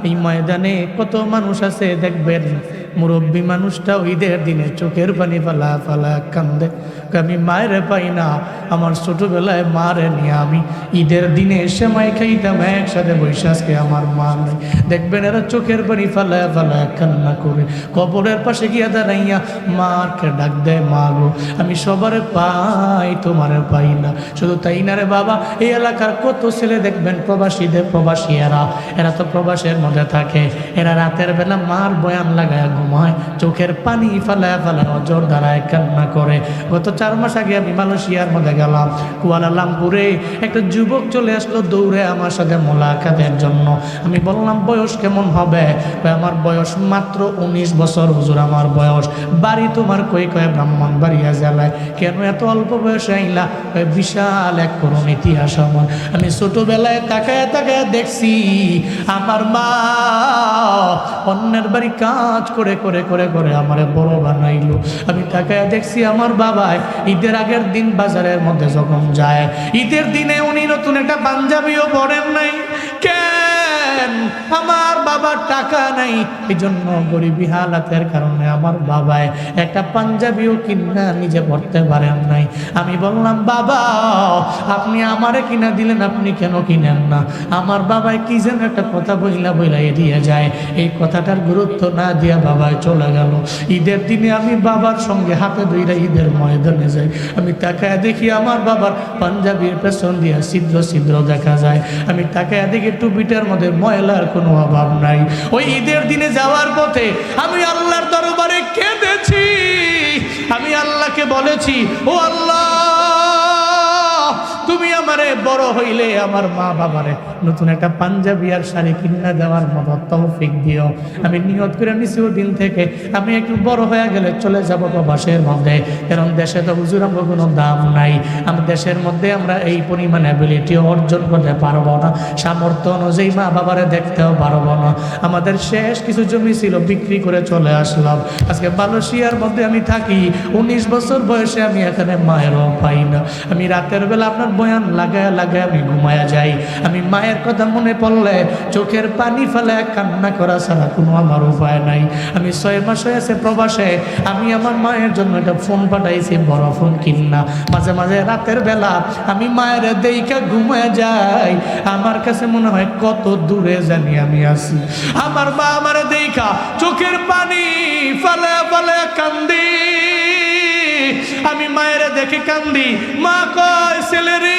এই ময়দানে কত মানুষ আছে দেখবেন, মুরব্বী মানুষটা ঈদের দিনে চোখের পানি ফালা ফালা কান্দে, আমি মায়ের পাই না। আমার ছোটবেলায় মারে নিয়ে আমি ঈদের দিনে সেমাই খাইতাম একসাথে বৈশাখকে, আমার মা নাই। দেখবেন এরা চোখের পানি ফালা ফালা কান্না করে কবরের পাশে গিয়া দাঁড়াইয়া মাকে ডাক দেয়, মা গো আমি সবারে পাই, তোমারে পাই না। শুধু তাই না রে বাবা, এই এলাকার কত ছেলে দেখবেন প্রবাসীদের, প্রবাসী এরা তো প্রবাসের মধ্যে থাকে, এরা রাতের বেলা মার বয়ান লাগায় ঘুমায়, চোখের পানি ফালায় ফালায় অজর দ্বারায় কান্না করে। গত 4 মাস আগে আমি মালয়েশিয়ার মধ্যে গেলাম, কুয়ালালামপুরে একটা যুবক চলে আসলো দৌড়ে আমার সাথে মোলাকাতের জন্য। আমি বললাম বয়স কেমন হবে? আমার বয়স মাত্র 19 বছর হুজুর, আমার বয়স। বাড়ি তোমার কই? কয় ব্রাহ্মণবাড়িয়া জেলায়। কেন এত অল্প বয়সে আইলা? বিশাল এক করুণ ইতিহাস আমার। আমি ছোটবেলায় তাকায় তাকায় দেখছি আমার মা অন্যের বাড়ি কাজ করে করে করে করে আমারে বড় বানাইলো। আমি তাকায় দেখছি আমার বাবাই ঈদের আগের দিন বাজারের মধ্যে যখন যায়, ঈদের দিনে উনি নতুন একটা পাঞ্জাবিও পরেন নাই। কেন? আমার বাবার টাকা নাই, এই জন্য গরিবী হালাতের কারণে আমার বাবাই একটা পাঞ্জাবিও কিনা নিজে পড়তে পারেন নাই। আমি বললাম বাবা আপনি আমারে কিনা দিলেন, আপনি কেন কিনেন না? আমার বাবাই কি যেন একটা কথা বইলা বইলা এড়িয়ে যায়, এই কথাটার গুরুত্ব না দিয়া বাবাই চলে গেল। ঈদের দিনে আমি বাবার সঙ্গে হাতে ধইরা ঈদের ময়দানে যাই, আমি তাকায় দেখি আমার বাবার পাঞ্জাবির পেছন দিয়া ছিদ্র ছিদ্র দেখা যায়। আমি তাকায় দেখি টুপিটার মধ্যে ময়লার কোনো অভাব নাই। ওই ঈদের দিনে যাওয়ার পথে আমি আল্লাহর দরবারে কেঁদেছি, আমি আল্লাহকে বলেছি, ও আল্লাহ তুমি আমারে বড় হইলে আমার মা বাবারে নতুন একটা পাঞ্জাবি আর শাড়ি কিনা দেওয়ার মতো তৌফিক দিও। আমি নিয়ত করে নিছি ওই দিন থেকে আমি একটু বড় হয়ে গেলে চলে যাব প্রবাসের মধ্যে, কারণ দেশে তো হুজুর আমার কোনো দাম নাই। আমি দেশের মধ্যে আমরা এই পরিমাণ অ্যাবিলিটি অর্জন করতে পারবো না, সামর্থ্য অনুযায়ী মা বাবারে দেখতেও পারবো না। আমাদের শেষ কিছু জমি ছিল, বিক্রি করে চলে আসলাম। আজকে মালয়েশিয়ার মধ্যে আমি থাকি, 19 বছর বয়সে আমি এখানে মায়েরও পাই না। আমি রাতের বেলা আপনার বয়ান লাগায় লাগায় আমি ঘুমায়া যাই। আমি মায়ের কথা মনে পড়লে চোখের পানি ফেলে কান্না করা ছাড়া কোনো আমার উপায় নাই। আমি 6 মাস হয়েছে প্রবাসে, আমি আমার মায়ের জন্য একটা ফোন পাঠাইছি, বড় ফোন কিনা। মাঝে মাঝে রাতের বেলা আমি মায়ের দেইকা ঘুমায় যাই, আমার কাছে মনে হয় কত দূরে জানি আমি আছি। আমার মা আমার দেইকা চোখের পানি ফেলে ফেলে কান্দি, আমি মায়ের দেখে কান্দি। মা কয় ছেলে রে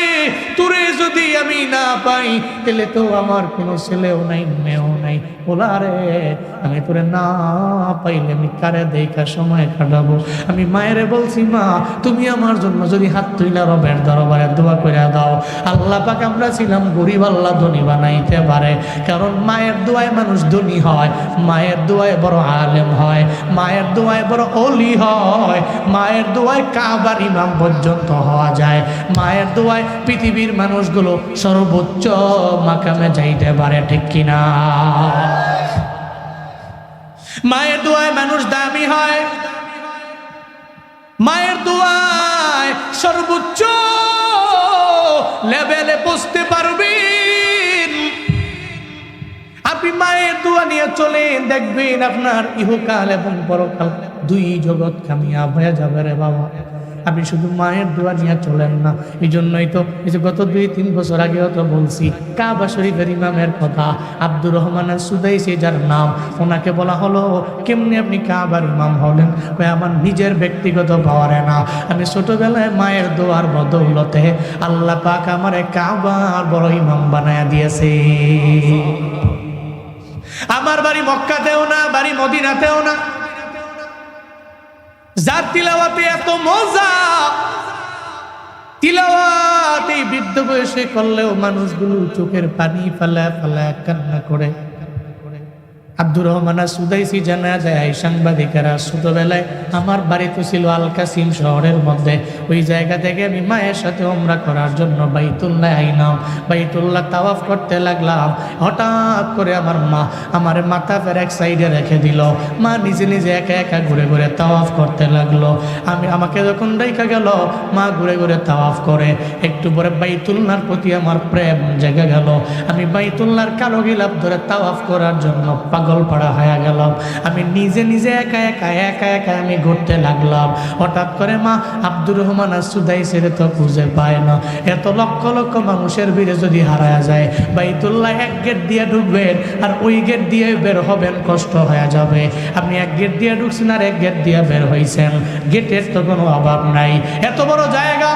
তোরে যদি আমি না পাই তাহলে তো আমার কোনো ছেলেও নাই মেয়েও নাই। বলা রে আমি তোরে না পাইলে আমি কারে দেখা সময় কাটাবো? আমি মায়েরে বলছি মা তুমি আমার জন্য যদি হাত তুইলা রবের দরবারে দোয়া করে দাও, আল্লাহ পাক আমরা ছিলাম গরিব, আল্লাহ ধনী বানাইতে পারে। কারণ মায়ের দোয়ায় মানুষ ধনী হয়, মায়ের দোয়ায় বড় আলেম হয়, মায়ের দোয়ায় বড় ওলি হয়, মায়ের দোয়ায় কাবার ইমাম পর্যন্ত হওয়া যায়, মায়ের দোয়ায় পৃথিবীর মানুষগুলো সর্বোচ্চ মাকামে যাইতে পারে, ঠিক কিনা? মায়ের দোয়ায় মানুষ দামি হয়, মায়ের দোয়ায় সর্বোচ্চ লেভেলে পৌঁছতে পারবেন। আপনি মায়ের দোয়া নিয়ে চলেন, দেখবেন আপনার ইহকাল এবং পরকাল 2 জগৎ কামিয়াব হয়ে যাবে রে বাবা। আপনি শুধু মায়ের দোয়া নিয়ে চলেন না। এই জন্যই তো এই যে গত 2-3 বছর আগেও তো বলছি কাবা শরীফের ইমামের কথা, আব্দুর রহমান সুদাইসি যার নাম, ওনাকে বলা হলো কেমনি আপনি কাবার ইমাম হলেন? আমার নিজের ব্যক্তিগত পাওয়ারে না, আমি ছোটবেলায় মায়ের দোয়ার বদৌলতে আল্লাহ পাক আমার কাবার বড় ইমাম বানায়া দিয়েছে। আমার বাড়ি মক্কাতেও না, বাড়ি মদিনাতেও না। যার তিলাওয়াতে এত মজা, তিলাওয়াত এই বৃদ্ধ বয়সে করলেও মানুষগুলো চোখের পানি ফেলা ফেলা কান্না করে। আব্দুর রহমান সুদাইসি জানা যায় সাংবাদিকেরা ছোটবেলায় আমার বাড়ি তো ছিল আল কাসিম শহরের মধ্যে। ওই জায়গা থেকে আমি মায়ের সাথে ওমরা করার জন্য বাইতুল্লাহ আইলাম, বাইতুল্লাহ তাওয়াফ করতে লাগলাম। হঠাৎ করে আমার মা আমার মাথা ফের এক সাইডে রেখে দিল। মা নিজে নিজে একা একা ঘুরে ঘুরে তাওয়াফ করতে লাগলো। আমাকে যখন রেখে গেল, মা ঘুরে ঘুরে তাওয়াফ করে। একটু পরে বাইতুল্লাহর প্রতি আমার প্রেম জেগে গেল। আমি বাইতুল্লাহর কালো গিলাফ ধরে তাওয়াফ করার জন্য পাগল পাড়া হয়ে গেলাম। আমি নিজে নিজে একা একা আমি ঘুরতে লাগলাম। হঠাৎ করে মা আব্দুর রহমান সুদাইসির তো খুঁজে পায় না। এত লক্ষ লক্ষ মানুষের ভিড়ে যদি হারায়া যায়, বাইতুল্লাহ এক গেট দিয়ে ঢুকবেন আর ওই গেট দিয়ে বের হবেন, কষ্ট হয়ে যাবে। আপনি এক গেট দিয়ে ঢুকছেন আর এক গেট দিয়ে বের হয়েছেন, গেটের তো কোনো অভাব নাই। এত বড় জায়গা,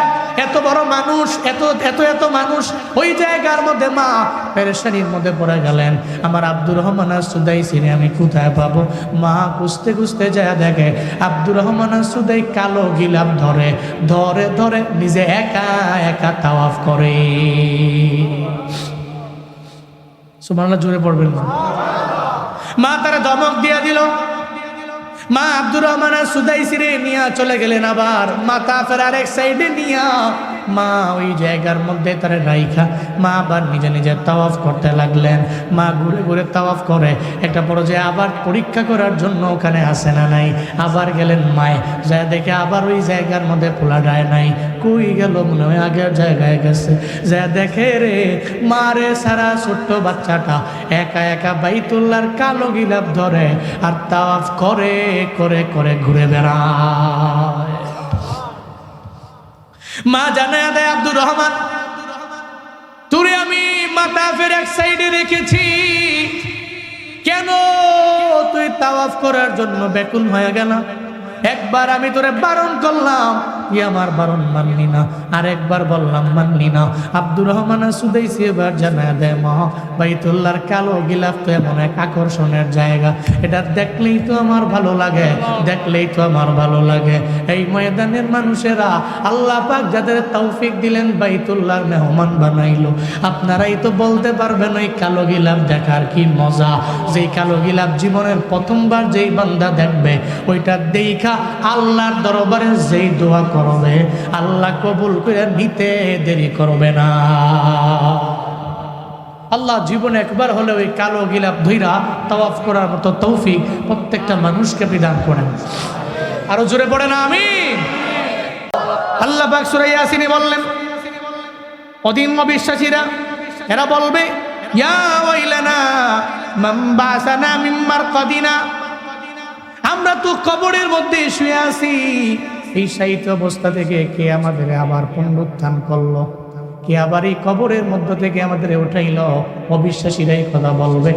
এত বড় মানুষ, এত এত এত মানুষ, ওই জায়গার মধ্যে মা পেরেশানির মধ্যে পড়ে গেলেন। আমার আব্দুর রহমান সুদাইসিনে আমি কোথায় পাবো? মা খুঁজতে খুঁজতে যায় দেখে আব্দুর রহমান সুদাই কালো গিলাফ ধরে ধরে ধরে নিজে একা একা তাওয়াফ করে। সুবহানাল্লাহ, জোরে পড়বেন না। মা তারা ধমক দিয়ে দিল। মা আব্দুর রহমান সুদাইসিরে নিয়ে চলে গেলেন। আবার মাথা ফেরার এক সাইডে নিয়া মা ওই জায়গার মধ্যে তারা রাইখা মা আবার নিজে নিজে তাওয়াফ করতে লাগলেন। মা ঘুরে ঘুরে তাওয়াফ করে। একটা পর্যায়ে আবার পরীক্ষা করার জন্য ওখানে আসে না নাই, আবার গেলেন মায়, যা দেখে আবার ওই জায়গার মধ্যে পোলা যায় নাই। কই গেল? মনে হয় আগের জায়গায় গেছে। যা দেখে রে মারে সারা ছোট্ট বাচ্চাটা একা একা বাইতুল্লাহর কালো গিলাফ ধরে আর তাওয়াফ করে করে করে ঘুরে বেড়ায়। মা জানায়া দেয়, আব্দুর রহমান তোরে আমি মাথা ফের এক সাইডে রেখেছি, কেন তুই তাওয়াফ করার জন্য ব্যাকুল হয়ে গেল? একবার আমি তোরে বারণ করলাম, তুই আমার বারণ মানলি না, আর একবার বললাম মানলি না। আব্দুর রহমান সুদাইসি এবার জানা দেয়, মা বাইতুল্লাহর কালো গিলাফ তো এমন এক আকর্ষণের জায়গা, এটা দেখলেই তো আমার ভালো লাগে, দেখলেই তো আমার ভালো লাগে। এই ময়দানের মানুষেরা আল্লাহ পাক যাদের তৌফিক দিলেন বাইতুল্লাহর মেহমান বানাইলো, আপনারাই তো বলতে পারবেন ওই কালো গিলাফ দেখার কি মজা। যেই কালো গিলাফ জীবনের প্রথমবার যেই বান্দা দেখবে, ওইটা দেখা আল্লাহর দরবারে যেই দোয়া করবে, আল্লাহ কবুল করে নিতে দেরি করবে না। আল্লাহ জীবনে একবার হলে ওই কালো গিলাফ ধইরা তাওয়াফ করার মতো তৌফিক প্রত্যেকটা মানুষকে বিধান করেন। আরো জোরে পড়ে না আমিন। আল্লাহ পাক সূরা ইয়াসিনে বললেন, অদিন অবিশ্বাসীরা এরা বলবে, ইয়া ওয়াইলানা মান বাসানা মিন মারকাদিনা, আমরা তো কবরের মধ্যে শুয়ে আছি, এই শায়িত অবস্থা থেকে কে আমাদের আবার পুনরুত্থান করলো, কে আবার এই কবরের মধ্য থেকে আমাদের উঠাইল। অবিশ্বাসীরাই কথা বলবে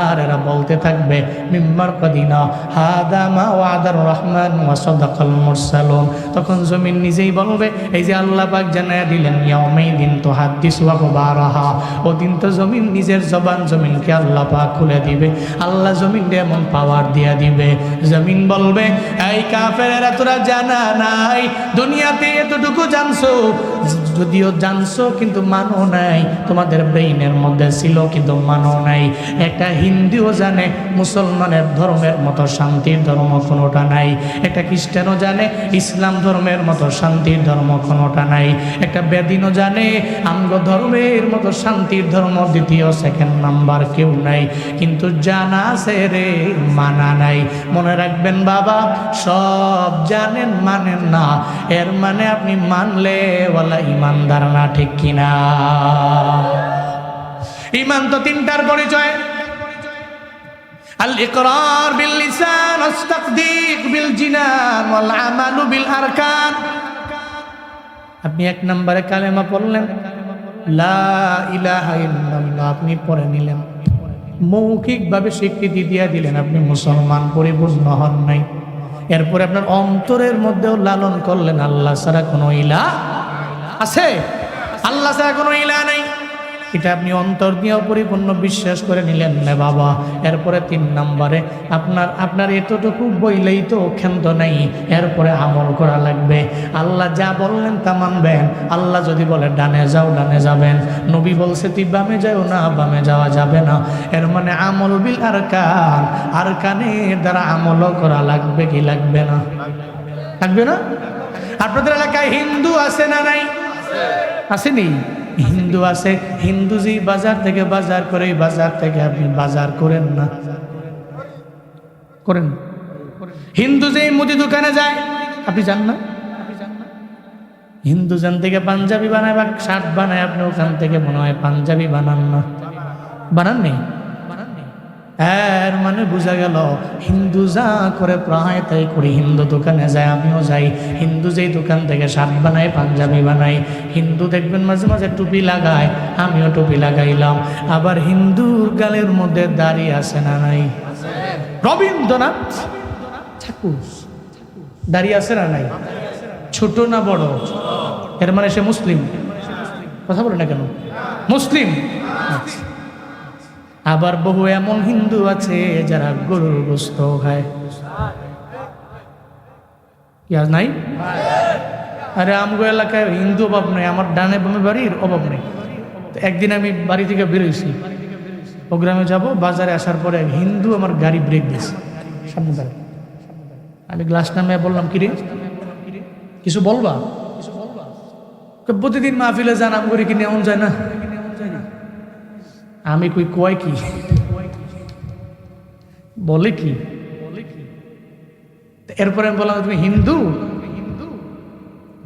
আর এরা বলতে থাকবে, মিম্মার কদিনা হাদা মা ওয়াদার রহমান ওয়া সাদাকাল মুরসালুন। তখন জমিন নিজেই বলবে, এই যে আল্লাহ পাক জানায়া দিলেন, ইয়াউমাইদিন তুহাদ্দিসু আখবারাহা, ওদিন তো জমিন নিজের জবান জমিনকে আল্লাহ পাক খুলে দিবে। আল্লাহ জমিনকে এমন পাওয়ার দিয়া দিবে, জমিন বলবে, এই কাফেরেরা তোরা জানা নাই, দুনিয়াতে এতটুকু জানছো, যদিও জানছো কিন্তু মানো নাই, তোমাদের ব্রেইনের মধ্যে ছিল কিন্তু মানো নাই। একটা হিন্দুও জানে মুসলমানের ধর্মের মতো শান্তির ধর্ম কোনোটা নাই, একটা খ্রিস্টানও জানে ইসলাম ধর্মের মতো শান্তির ধর্ম কোনোটা নাই, একটা বেদিনও জানে আমগো ধর্মের মতো শান্তির ধর্ম দ্বিতীয় সেকেন্ড নাম্বার কেউ নাই, কিন্তু জানা আছে রে মানা নাই। মনে রাখবেন বাবা, সব জানেন মানেন না, এর মানে আপনি মানলে ওয়ালা ইমানদার না, ঠিক কিনা? ঈমান তো তিনটার পরিচয়, আল ইকরার বিল লিসান, ওয়াস তাসদীক বিল জিনান, ওয়াল আমালু বিল আরকান। আপনি এক নম্বরে কালেমা পড়লেন, লা ইলাহা ইল্লাল্লাহ, আপনি পড়ে নিলেন, মৌখিকভাবে স্বীকৃতি দিয়ে দিলেন আপনি মুসলমান, পরিপূর্ণ হন নাই। এরপরে আপনার অন্তরের মধ্যেও লালন করলেন, আল্লাহ ছাড়া কোনো ইলাহ আছে? আল্লাহ ছাড়া কোনো ইলাহ নাই। এটা আপনি অন্তর দিয়েও পরিপূর্ণ বিশ্বাস করে নিলেন না বাবা। এরপরে 3 নম্বরে আপনার এতটুকু বইলেই তো ক্ষান্ত নাই, এরপরে আমল করা লাগবে। আল্লাহ যা বললেন তা মানবেন। আল্লাহ যদি বলে ডানে যাও, ডানে যাবেন। নবী বলছে তুই বামে যাও না, বামে যাওয়া যাবে না। এর মানে আমল বিল আরকান, আরকানের দ্বারা আমলও করা লাগবে কি লাগবে না? লাগবে না? আপনাদের এলাকায় হিন্দু আছে না নাই? আসেনি? হিন্দু আছে। হিন্দু যে বাজার থেকে বাজার করে, বাজার থেকে আপনি বাজার করেন না? করেন? হিন্দু যে মুদি দোকানে যায় আপনি যান না? হিন্দু যান থেকে পাঞ্জাবি বানায় বা শার্ট বানায়, আপনি ওখান থেকে মনে হয় পাঞ্জাবি বানান না? বানাননি? এর মানে বোঝা গেল হিন্দু যা করে প্রায় তাই করি। হিন্দু দোকানে যায়, আমিও যাই। হিন্দু যেই দোকান থেকে শার্ট বানায়, পাঞ্জাবি বানাই। হিন্দু দেখবেন মাঝে মাঝে টুপি লাগায়, আমিও টুপি লাগাইলাম। আবার হিন্দুর গালের মধ্যে দাড়ি আছে না নাই? রবীন্দ্রনাথ ঠাকুর দাড়ি আছে না নাই? ছোট না বড়? এর মানে সে মুসলিম? কথা বলে না কেন? মুসলিম। আবার বহু এমন হিন্দু আছে যারা গরুর গোশত খায়। কি আজ নাই? আরে আমগো এলাকায় হিন্দু অভাব নেই, আমার ডানে বামে বাড়ির অভাব নেই। একদিন আমি বাড়ি থেকে বেরোইছি, প্রোগ্রামে যাব, বাজারে আসার পরে এক হিন্দু আমার গাড়ি ব্রেক দিয়েছে সামনে দাঁড়িয়ে। আমি গ্লাস নামে বললাম কিরে কিছু বলবা? প্রতিদিন মাহফিলে যান, আম করে কি নেওয়া যায় না? আমি কই কয় কি বলে কি? এরপরে আমি বললাম তুমি হিন্দু,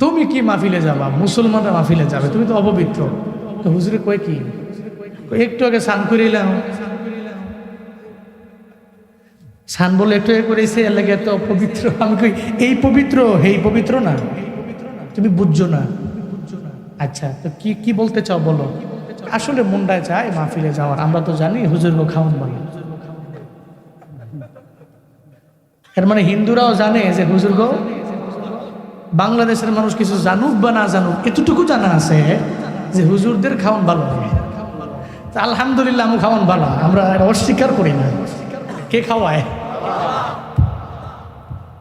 তুমি কি মাহফিলে যাবা? মুসলমানরা মাহফিলে যাবে, তুমি তো অপবিত্র। হুজুরে কয় কি? একটু আগে স্নান করে এলাম। স্নান বলে একটু আগে করেছে, এর লাগে এত অপবিত্র। আমি কই এই পবিত্র, এই পবিত্র না, তুমি বুঝছো না। আচ্ছা তো কি কি বলতে চাও বলো? আসলে মুন্ডায় চায় মাহফিলে যাওয়ার, আমরা তো জানি হুজুরগো খাওয়ান বলে। এর মানে হিন্দুরাও জানে যে হুজুরগো, বাংলাদেশের মানুষ কিছু জানুক বা না জানুক, এতটুকু জানা আছে যে হুজুরদের খাওয়ান ভালো লাগে। আলহামদুলিল্লাহ আমি খাওয়ান ভালো, আমরা অস্বীকার করি না। কে খাওয়ায়?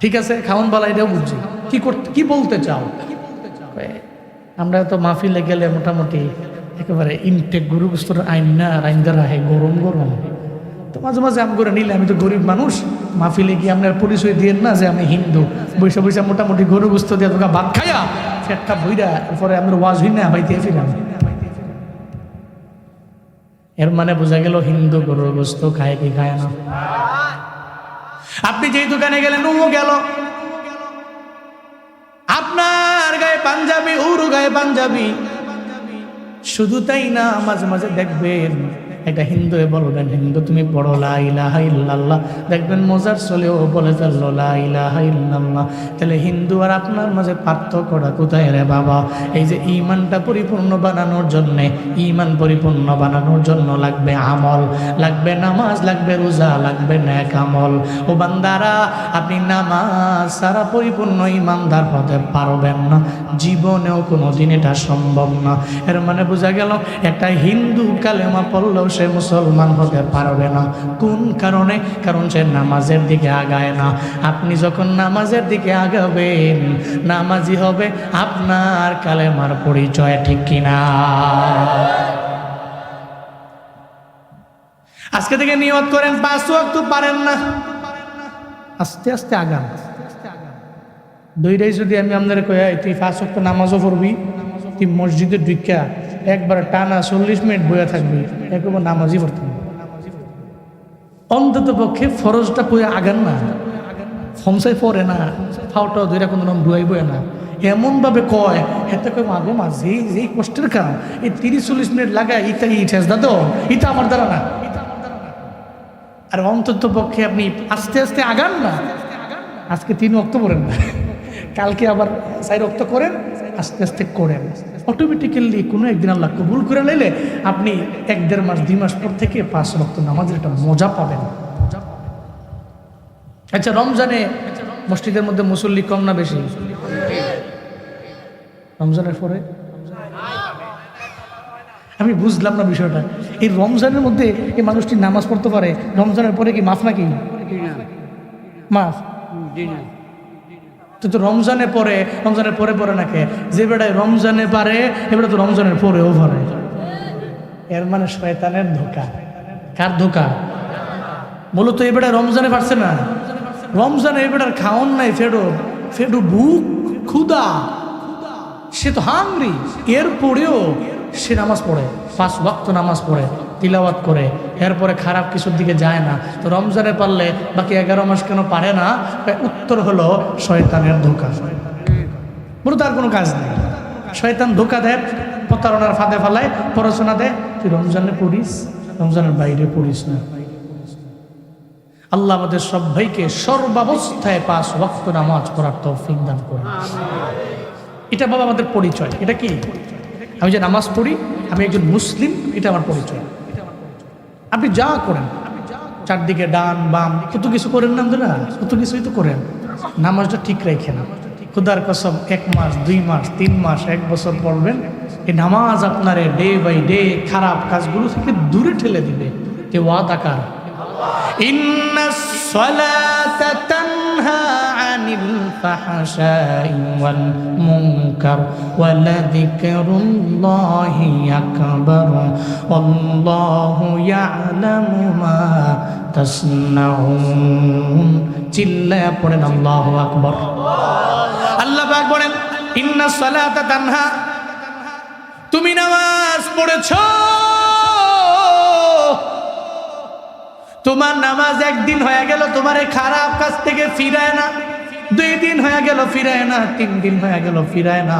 ঠিক আছে খাওয়ান ভালো, এটাও বুঝছি। কি বলতে চাও? আমরা তো মাহফিলে গেলে মোটামুটি একেবারে ইনটেক গরু গোস্তর আইন না, রাইন্দা রাহে গরম গরম। তো মাঝে মাঝে আম করে নিলে, আমি তো গরিব মানুষ, মাহফিলে গিয়ে আপনার পরিচয় দিয়ে না যে আমি হিন্দু। বৈশা বৈশা মোটামুটি গরু গোস্ত দিয়ে তোকে ভাত খাইয়া ফেটটা বইরা এরপরে আমরা ওয়াজ হই না বাইতে ফিরাম। এর মানে বোঝা গেল হিন্দু গরুর গোস্ত খায় কি খায় না? আপনি যেই দোকানে গেলেন ও গেল, আপনার গায়ে পাঞ্জাবি, ওর গায়ে পাঞ্জাবি। শুধু তাই না, মাঝে মাঝে দেখবেন একটা হিন্দু বলবেন হিন্দু তুমি পড়ো লা ইলাহা ইল্লাল্লাহ, দেখবেন মজার চলেও বলে চললো লা ইলাহা ইল্লাল্লাহ। তাহলে হিন্দু আর আপনার মাঝে পার্থক্যটা কোথায় রে বাবা? এই যে ঈমানটা পরিপূর্ণ বানানোর জন্যে, ঈমান পরিপূর্ণ বানানোর জন্য লাগবে আমল, লাগবে নামাজ, লাগবে রোজা, লাগবে নেক আমল। ও বান্দারা, আপনি নামাজ সারা পরিপূর্ণ ঈমানদার হতে পারবেন না, জীবনেও কোনোদিন এটা সম্ভব না। এর মানে বোঝা গেল একটা হিন্দু কালেমা পড়লেও সে মুসলমান হতে পারবে না। কোন কারণে? কারণ সে নামাজের দিকে আগায় না। আপনি যখন নামাজের দিকে আগাবেন, নামাজি হবে আপনার কালেমার পরিচয়, ঠিক কিনা? আজকে থেকে নিয়ত করেন 5 ওয়াক্ত পারেন না, আস্তে আস্তে আগান। দুইটাই যদি আমি আপনার কই তুই 5 ওয়াক্ত নামাজও পড়বি, তুই মসজিদে ঢুকা একবার টানা 40 মিনিট বইয়া থাকবি, একবার নামাজই পড়তে হবে। অন্তত পক্ষে ফরজটা পড়ে আগান না, ফমসাই পড়ে না, ফাওটাও ধরে কোনো নাম ডুয়াইব না, এমনভাবে কয় হেতে কয় মাগো মা যেই কষ্টের কাম, এই 30-40 মিনিট লাগায় ইটা ইঠেস দাদো, ইটা আমার দ্বারা না। আর অন্তত পক্ষে আপনি আস্তে আস্তে আগান না। আজকে 3 ওয়াক্ত পড়েন না, কালকে আবার 4 ওয়াক্ত করেন, আস্তে আস্তে করেন। অটোমেটিক্যালি কোনো একদিন আল্লাহ কবুল করে নিলে আপনি 1-1.5 মাস 2 মাস পর থেকে 5 ওয়াক্ত নামাজের একটা মজা পাবেন। আচ্ছা, রমজানে মসজিদের মধ্যে মুসল্লি কম না বেশি? রমজানের পরে আমি বুঝলাম না বিষয়টা। এই রমজানের মধ্যে এই মানুষটি নামাজ পড়তে পারে, রমজানের পরে কি মাফ নাকি? মাফ তো রমজানের পরে পরে নাকি? যে বেড়ায় রমজানে পারে এবারে তো রমজানের পরেও পারে। এর মানে শয়তানের ধোঁকা। কার ধোঁকা? মূলত এবারে রমজানে পারছে না, রমজানে এবারে খাওয়ান নাই, ফেডো বুক ক্ষুদা, সে তো হাংরি, এরপরেও সে নামাজ পড়ে, 5 ওয়াক্ত নামাজ পড়ে, তিলাওয়াত করে, এরপরে খারাপ কিছুর দিকে যায় না। তো রমজানে পারলে বাকি 11 মাস কেন পারে না? উত্তর হলো শয়তানের ধোঁকা। মূলত আর কোনো কাজ নেই। শয়তান ধোঁকা দেয়, প্রতারণার ফাঁদে ফালায়, পড়াশোনা দেয়, তুই রমজানে পড়িস, রমজানের বাইরে পড়িস না। আল্লাহ আমাদের সবাইকে সর্বাবস্থায় 5 ওয়াক্ত নামাজ পড়ার তৌফিক দান করুন। এটা বাবা আমাদের পরিচয়। এটা কি? আমি যে নামাজ পড়ি, আমি একজন মুসলিম, এটা আমার পরিচয়। আপনি যা করেন, চারদিকে ডান বাম কত কিছু করেন না, আপনারা কত কিছুই তো করেন, নামাজটা ঠিক রাখেন। খুদার কসম 1 মাস 2 মাস 3 মাস 1 বছর পড়বেন, এই নামাজ আপনারে ডে বাই ডে খারাপ কাজগুলো থেকে দূরে ঠেলে দিবে। কে ওয়াদাকার? ইন্নাস সালাতা তানহা আনিল ফাহশাই ওয়াল মুনকার ওয়া লাযিকরুল্লাহি আকবার আল্লাহু ইয়ালামু মা তাসনাউন। চিল্লায়া পড়েন আল্লাহু আকবার। আল্লাহ পাক বলেন ইন্নাস সালাতা তানহা, তুমি নামাজ পড়েছো, তোমার নামাজ একদিন হয়ে গেল তোমার খারাপ কাজ থেকে ফিরায় না, 2 দিন হয়ে গেল ফিরায় না, 3 দিন হয়ে গেল ফিরায় না,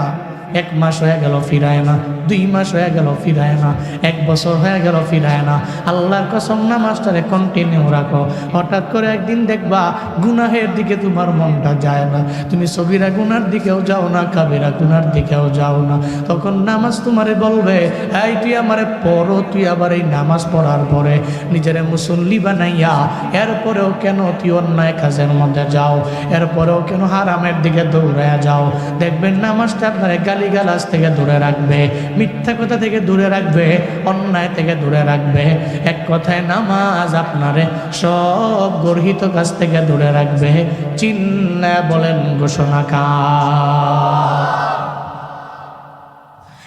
1 মাস হয়ে গেল ফিরায় না, 2 মাস হয়ে গেল ফিরায় না, 1 বছর হয়ে গেল ফিরায় না। আল্লাহর কসম নামাজটারে কন্টিনিউ রাখো। হঠাৎ করে একদিন দেখবা গুনাহের দিকে তোমার মনটা যায় না, তুমি সগীরা গুনার দিকেও যাও না, কাবিরা গুনার দিকেও যাও না। তখন নামাজ তোমারে বলবে, এই তুই আমারে পড়ো, তুই আবার এই নামাজ পড়ার পরে নিজেরে মুসল্লি বানাইয়া এরপরেও কেন তুই অন্যায় কাজের মধ্যে যাও, এরপরেও কেন হারামের দিকে দৌড়ায় যাও। দেখবেন নামাজটা আপনার গালিগালাজ থেকে দূরে রাখবে, মিথ্যা কথা থেকে দূরে রাখবে, অন্যায় থেকে দূরে রাখবে। এক কথায় নামাজ আপনারে সব গর্হিত কাজ থেকে দূরে রাখবে। চিন্না বলেন ঘোষণাকার।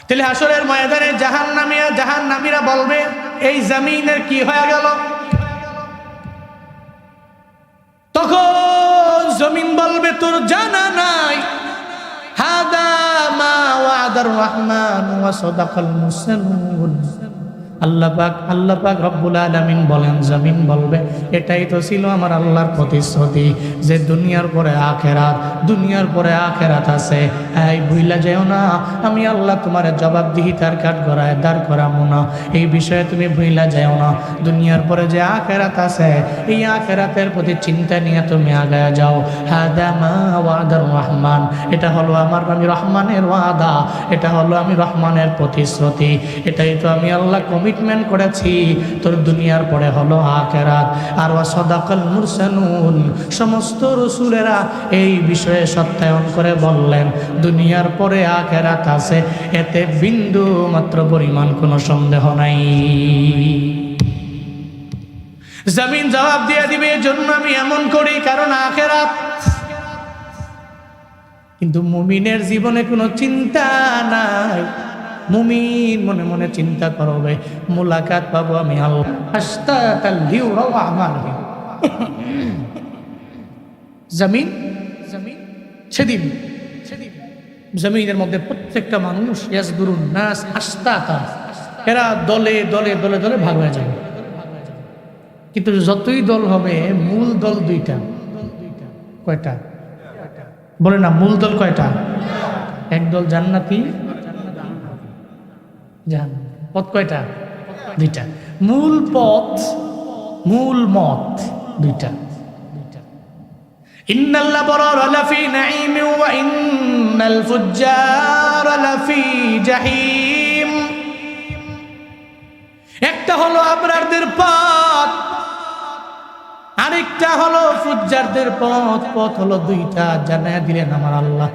তাহলে হাসরের ময়দানে জাহান্নামীরা বলবে, এই জমিনের কি হয়ে গেল? তখন জমিন বলবে, তোর জানা নাই, হাদা মা ওয়াদার রহমান ওয়া সাদাকাল মুরসালুন। আল্লাহ পাক রব্বুল আলামিন বলেন, জমিন বলবে, এটাই তো ছিল আমার আল্লাহর প্রতিশ্রুতি যে দুনিয়ার পরে আখেরাত আছে। এই ভুইলা যেও না, আমি আল্লাহ তোমার জবাবদিহিতার কাঠগড়ায় দাঁড় করাবো না, এই বিষয়ে তুমি ভুইলা যেও না। দুনিয়ার পরে যে আখেরাত আছে, এই আখেরাতের প্রতি চিন্তা নিয়ে তুমি আগায় যাও। হাদা মা ওয়াদার রহমান, এটা হলো আমি রহমানের ওয়াদা, এটা হলো আমি রহমানের প্রতিশ্রুতি, এটাই তো আমি আল্লাহ কমিটমেন্ট করেছি। তোর দুনিয়ার পরে হলো আখেরাত। আর ওয়া সাদাকাল মুরসালুন, সমস্ত রাসূলেরা এই বিষয়ে সত্যায়ন করে বললেন, দুনিয়ার পরে আখেরাত আছে, এতে বিন্দু মাত্র পরিমাণ কোনো সন্দেহ নাই। জমিন জবাব দিয়ে দিবে, এজন্য আমি এমন করি, কারণ আখেরাত। কিন্তু মুমিনের জীবনে কোনো চিন্তা নাই। মুমিন মনে মনে চিন্তা করবে, মুলাকাত পাবো আমি আল্লাহ। জমিন সেদিন জমিনের মধ্যে প্রত্যেকটা মানুষ ইয়াসদুরুন নাস আশতাতা, এরা দলে দলে দলে দলে ভাগ হয়ে যাবে। কিন্তু যতই দল হবে, মূল দল 2টা। কয়টা বলে না? মূল দল কয়টা? একদল জান্নাতি, পথ কয়টা? 2টা। মূল পথ, মূল মত 2টা। ইন্নাল আবরারা লাফি নাঈম ওয়া ইন্নাল ফুজ্জারা লাফি জাহিম। একটা হলো আবরারদের পথ, আরেকটা হলো ফুজ্জারদের পথ। পথ হলো 2টা, জানায়া দিলেন আমার আল্লাহ,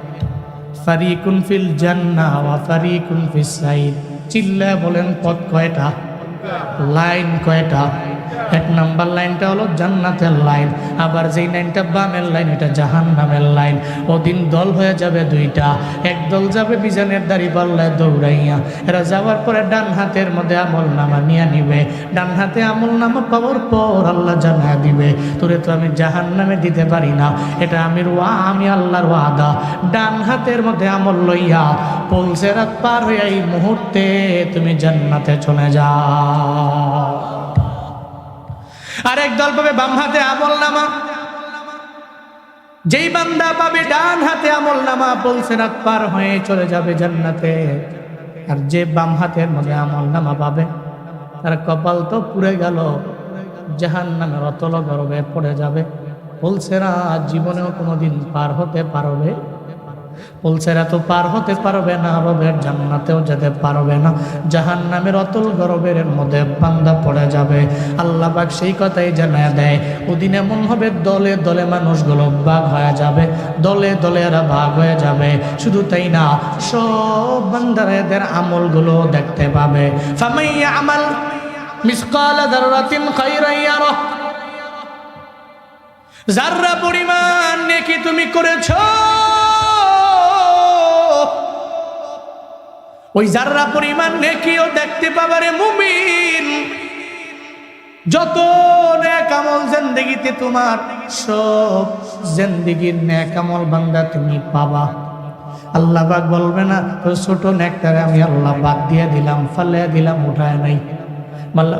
ফারিকুন ফিল জান্নাহ ওয়া ফারিকুন ফিস সাইর। চিল্লায় বলেন পথ কয়টা, লাইন কয়টা? এক নাম্বার লাইনটা হলো জান্নাতের লাইন, আবার যেই লাইনটা বামের লাইন এটা জাহান্নামের লাইন। ওদিন দল হয়ে যাবে দুইটা, এক দল যাবে বিজানের দাড়ি পাল্লায় দৌড়াইয়া, এরা যাওয়ার পরে ডান হাতের মধ্যে আমল নামা নিয়ে নিবে। ডান হাতে আমল নামা পাওয়ার পর আল্লাহ জানা দিবে, তোরে তো আমি জাহান্নামে দিতে পারি না, এটা আমি আল্লাহর ওয়াদা। ডান হাতের মধ্যে আমল লইয়া পুলসিরাত পার হয়ে এই মুহূর্তে তুমি জান্নাতে চলে যাও। আরেক দল পাবে বাম হাতে আমল নামা, যেই বান্দা পাবে ডান হাতে আমল নামা পুলসিরাত পার হয়ে চলে যাবে জান্নাতে। আর যে বাম হাতের মধ্যে আমল নামা পাবে তার কপাল তো পুড়ে গেল, জাহান্নামের অতল গর্ভে পড়ে যাবে। পুলসিরাত জীবনেও কোনোদিন পার হতে পারবে, পুলসিরাত তো পার হতে পারবে না, রবের জান্নাতেও যেতে পারবে না, জাহান্নামের অতল গর্ভের মধ্যে বান্দা পড়ে যাবে। আল্লাহ পাক সেই কথাই জানায় দেয়, ওদিন এমন হবে দলে দলে মানুষগুলো ভাগ হয়ে যাবে, দলে দলে এরা ভাগ হয়ে যাবে। শুধু তাই না, সব বান্দারা এদের আমলগুলো দেখতে পাবে। ফামাইয়া আমাল মিসকালা যাররাতিন খায়রান ইয়ারাহ, যাররা পরিমাণ নেকি তুমি করেছো, ওই যাররা পরিমাণ নেকিও দেখতে পাবারে মুমিন। যত নেক আমল জিন্দেগিতে তোমার, সব জিন্দেগির নেক আমল বান্দা তুমি পাবা। আল্লাহ পাক বলবে না তো ছোট নেকটারে আমি আল্লাহ বাদ দিয়ে দিলাম, ফালে দিলাম, উঠায় নাই।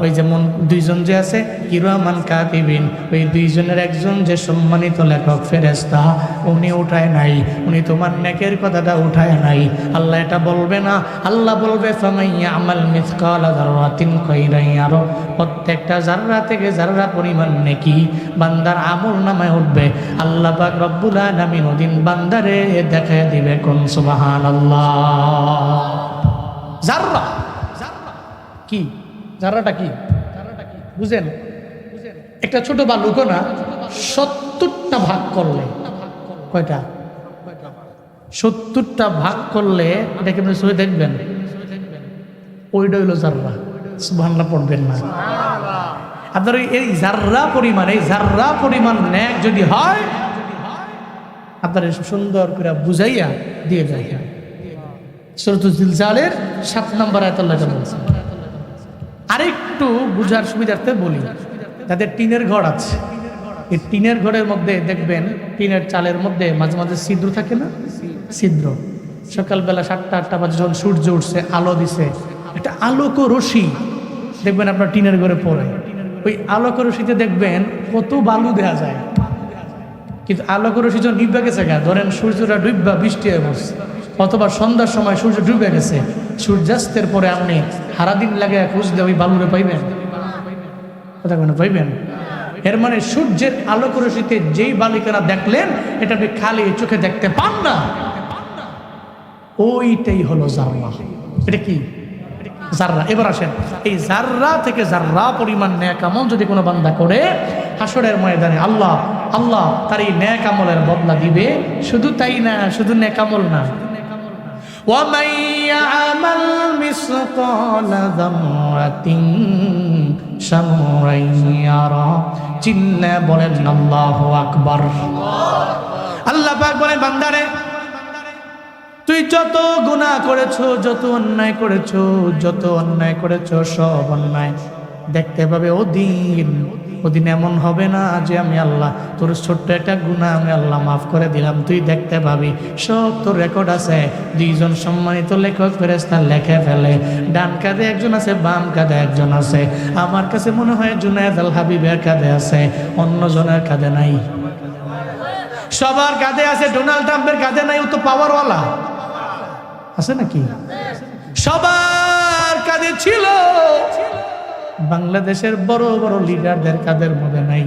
ওই যেমন দুইজন যে আছে কিরামান কাতিবিন, ওই দুইজনের একজন যে সম্মানিত লেখক ফেরেশতা, উনি উঠায় নাই, উনি তোমার নেকের কথাটা উঠায় নাই। আল্লাহ এটা বলবে না, আল্লাহ বলবে ফামাইয়া আমাল মিসকালা যাররাতিন খায়রান ইয়ারা, প্রত্যেকটা জাররা থেকে জাররা পরিমাণ নেকি বান্দার আমল নামায় উঠবে। আল্লাহ পাক রব্বুল আলামিন ওদিন বান্দারে দেখায় দিবে, কোন সুবহানাল্লাহ। জাররা কি, জাররাটা কি বুঝেন? একটা ছোট বালুকো না 70টা ভাগ করলে কয়টা? 70টা ভাগ করলে এটাকে আপনি সহি দেখবেন, ওইটা হইল জাররা। সুবহানাল্লাহ পড়বেন না আপনার? এই জাররা পরিমাণ, এই জাররা পরিমাণ নেক যদি হয়, আপনার সুন্দর করে বুঝাইয়া দিয়ে যায়। সূরাতুল জিলজালের 7 নম্বর আয়াত আল্লাহ বলছেন। আরেকটু বুঝার সুবিধার্থে বলি, যাদের টিনের ঘর আছে, এই টিনের ঘরের মধ্যে দেখবেন টিনের চালের মধ্যে মাঝে মাঝে ছিদ্র থাকে না, ছিদ্র। সকালবেলা 7টা-8টা বাজে যখন সূর্য উঠছে, আলো দিছে, একটা আলোক রশ্মি দেখবেন আপনার টিনের ঘরে পড়ে। ওই আলোক রশ্মিতে দেখবেন কত বালু দেয়া যায়, কিন্তু আলোক রশ্মি যখন নিভে গেছে, ধরেন সূর্যটা ডুববা বৃষ্টি হয়ে পড়ছে, অথবা সন্ধ্যার সময় সূর্য ডুবে গেছে, সূর্যাস্তের পরে আপনি সারাদিন লাগে খুঁজলে ওই বালুরে পাইবেন? কথা পাইবেন? এর মানে সূর্যের আলোক রশ্মিতে যেই বালিকারা দেখলেন, এটা আপনি খালি চোখে দেখতে পান না, ওইটাই হলো জাররা। এটা কি? জাররা। এবার আসেন, এই জাররা থেকে জাররা পরিমাণ নেক আমল যদি কোনো বান্দা করে, হাসরের ময়দানে আল্লাহ তার এই নেক আমলের বদলা দিবে। শুধু তাই না, শুধু নেক আমল না, وَمَنْ يَعْمَلْ مِثْقَالَ ذَرَّةٍ شَرًّا يَرَهُ, চিল্লা বলেন আল্লাহু আকবার। আল্লাহ পাক বলেন, বান্দারে তুই যত গুনাহ করেছো, যত অন্যায় করেছো, সব অন্যায় দেখতে পাবে। ওদিন এমন হবে না যে আমি আল্লাহ তোর ছোট্ট একটা গুনাহ আমি আল্লাহ মাফ করে দিলাম, তুই দেখতে পাবি সব তোর রেকর্ড আছে। দুইজন সম্মানিত লেখক ফেরেশতা লেখে ফেলে, ডান কাঁধে একজন আছে, বাম কাঁধে একজন আছে। আমার কাছে মনে হয় জুনায়েদ আল হাবিবের কাঁধে আছে, অন্য জনের কাঁধে নাই। সবার কাঁধে আছে, ডোনাল্ড ট্রাম্পের কাঁধে নাই, ও তো পাওয়ারওয়ালা আছে নাকি? সবার কাঁধে ছিল, বাংলাদেশের বড় বড় লিডারদের কাঁধের মধ্যে নাই,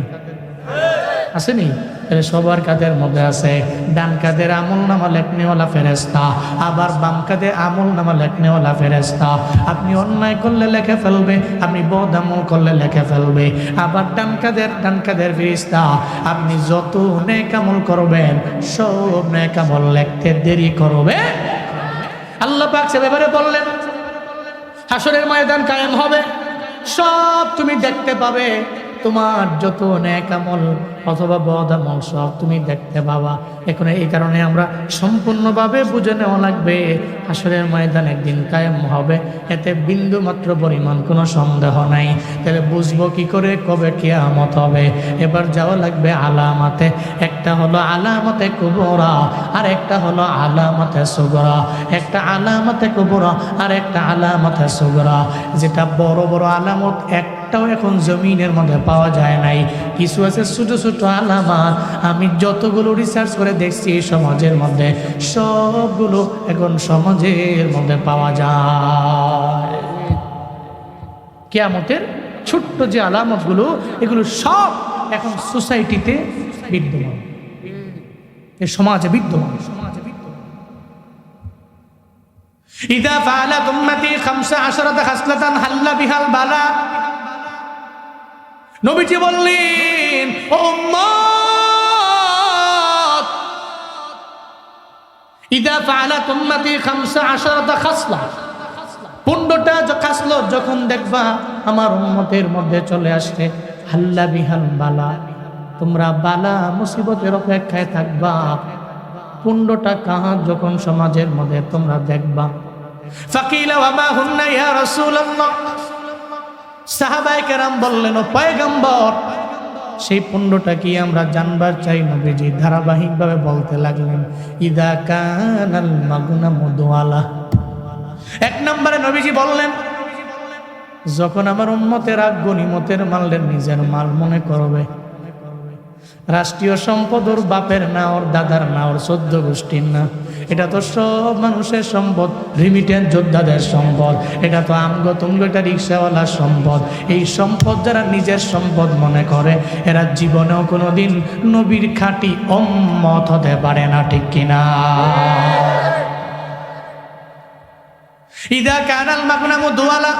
আসেনি? সবার কাঁধের মধ্যে আছে। ডান কাঁধের আমল নামা লেখনেওয়ালা ফেরেশতা, আবার বাম কাঁধে আমল নামা লেখনেওয়ালা ফেরেশতা। আপনি অন্যায় করলে লেখে ফেলবে, আপনি বদ আমল করলে লেখে ফেলবে। আবার ডান কাঁধের ফেরেশতা, আপনি যত নেক আমল করবেন সব নেক আমল লিখতে দেরি করবে। আল্লাহ পাক সে ব্যাপারে বললেন, হাসরের ময়দান কায়েম হবে, সব তুমি দেখতে পাবে। তোমার যত নেক আমল অথবা বদ আমল সব তুমি দেখতে পাবা। এখন এই কারণে আমরা সম্পূর্ণভাবে বুঝে নেওয়া লাগবে হাসরের ময়দান একদিন কায়েম হবে, এতে বিন্দু মাত্র পরিমাণ কোনো সন্দেহ নাই। তাহলে বুঝবো কি করে কবে কিয়ামত হবে? এবার যাওয়া লাগবে আলামাতে। একটা হলো আলামাতে কুবরা আর একটা হলো আলামাতে সুগরা। একটা আলামাতে কুবরা আর একটা আলামাতে সুগরা। যেটা বড় বড় আলামত একটাও এখন জমিনের মধ্যে পাওয়া যায় নাই, কিছু আছে ছোট ছোট আলামত। আমি যতগুলো রিসার্চ করে দেখছি সমাজের মধ্যে, সবগুলো এখন সমাজের মধ্যে পাওয়া যায়। কিয়ামতের ছোট্ট যে আলামতগুলো, এগুলো সব এখন সোসাইটিতে বিদ্যমান, এই সমাজে বিদ্যমান। ইদা ফাআলাত উম্মতি 15 খাসলাতান হাল্লা বিহাল বালা। নবীজি বললেন, ও উম্মত, ইদা ফাআলাত উম্মতি 15 খাসলা, 15টা খাসলত যখন দেখবা আমার উম্মতের মধ্যে চলে আসছে, হাল্লা বিহাল বালা, তোমরা বালা মুসিবতের অপেক্ষায় থাকবা। 15টা কাজ যখন সমাজের মধ্যে তোমরা দেখবা। ফাকিলা ওয়া মা হুন্না ইয়া রাসূলুল্লাহ, সাহাবায়ে কেরাম বললেন, ও পয়গম্বর, সেই 15টা কি আমরা জানবার চাই। নবীজি ধারাবাহিকভাবে বলতে লাগলেন, ইদা কানাল মাগনামু দুআলা। 1 নম্বরে নবীজি বললেন, যখন আমার উম্মতেরা গনিমতের মালের নিজের মাল মনে করবে, রাষ্ট্রীয় সম্পদ ওর বাপের না, ওর দাদার না, ওর 14 গোষ্ঠীর না, এটা তো সব মানুষের সম্পদ, রিমিটেন্স যোদ্ধাদের সম্পদ, এটা তো আমগো তুমগো একটা রিক্সাওয়ালার সম্পদ। এই সম্পদ যারা নিজের সম্পদ মনে করে, এরা জীবনেও কোনোদিন নবীর খাঁটি উম্মত হতে পারে না, ঠিক কিনা? ইদা কানাল মাগনামু দুআলা,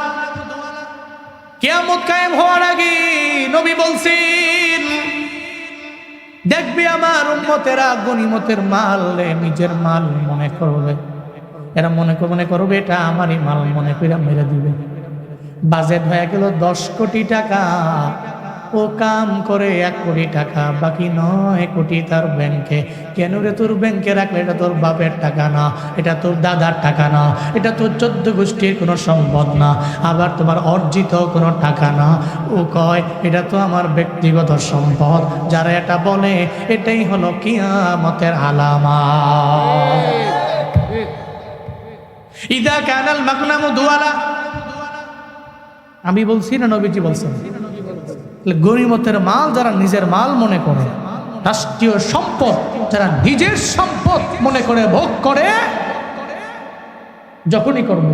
কিয়ামত কায়েম হওয়ার আগে নবী বলছেন, দেখবি আমার উম্মতেরা গনিমতের মাল নিজের মাল মনে করবে। এরা মনে করবে এটা আমারই মাল মনে করে মেরে দিবে। বাজেট হয়ে গেল 10 কোটি টাকা, ও কাম করে 1 কোটি টাকা, বাকি 9 কোটি তার ব্যাংকে। কেন রে? তোর ব্যাংকে রাখলে এটা তোর বাপের টাকা না, এটা তোর দাদার টাকা না, এটা তোর 14 গোষ্ঠীর কোনো সম্পদ না, আবার তোমার অর্জিত কোনো টাকা না। ও কয় এটা তো আমার ব্যক্তিগত সম্পদ। যারা এটা বলে এটাই হলো কিয়ামতের আলামত। ইদা কানাল মাগনামু দুআলা, আমি বলছি না নবীজি বলছেন? গনিমতের মাল যারা নিজের মাল মনে করে, রাষ্ট্রীয় সম্পদ যারা নিজের সম্পদ মনে করে ভোগ করে, যখনই করবে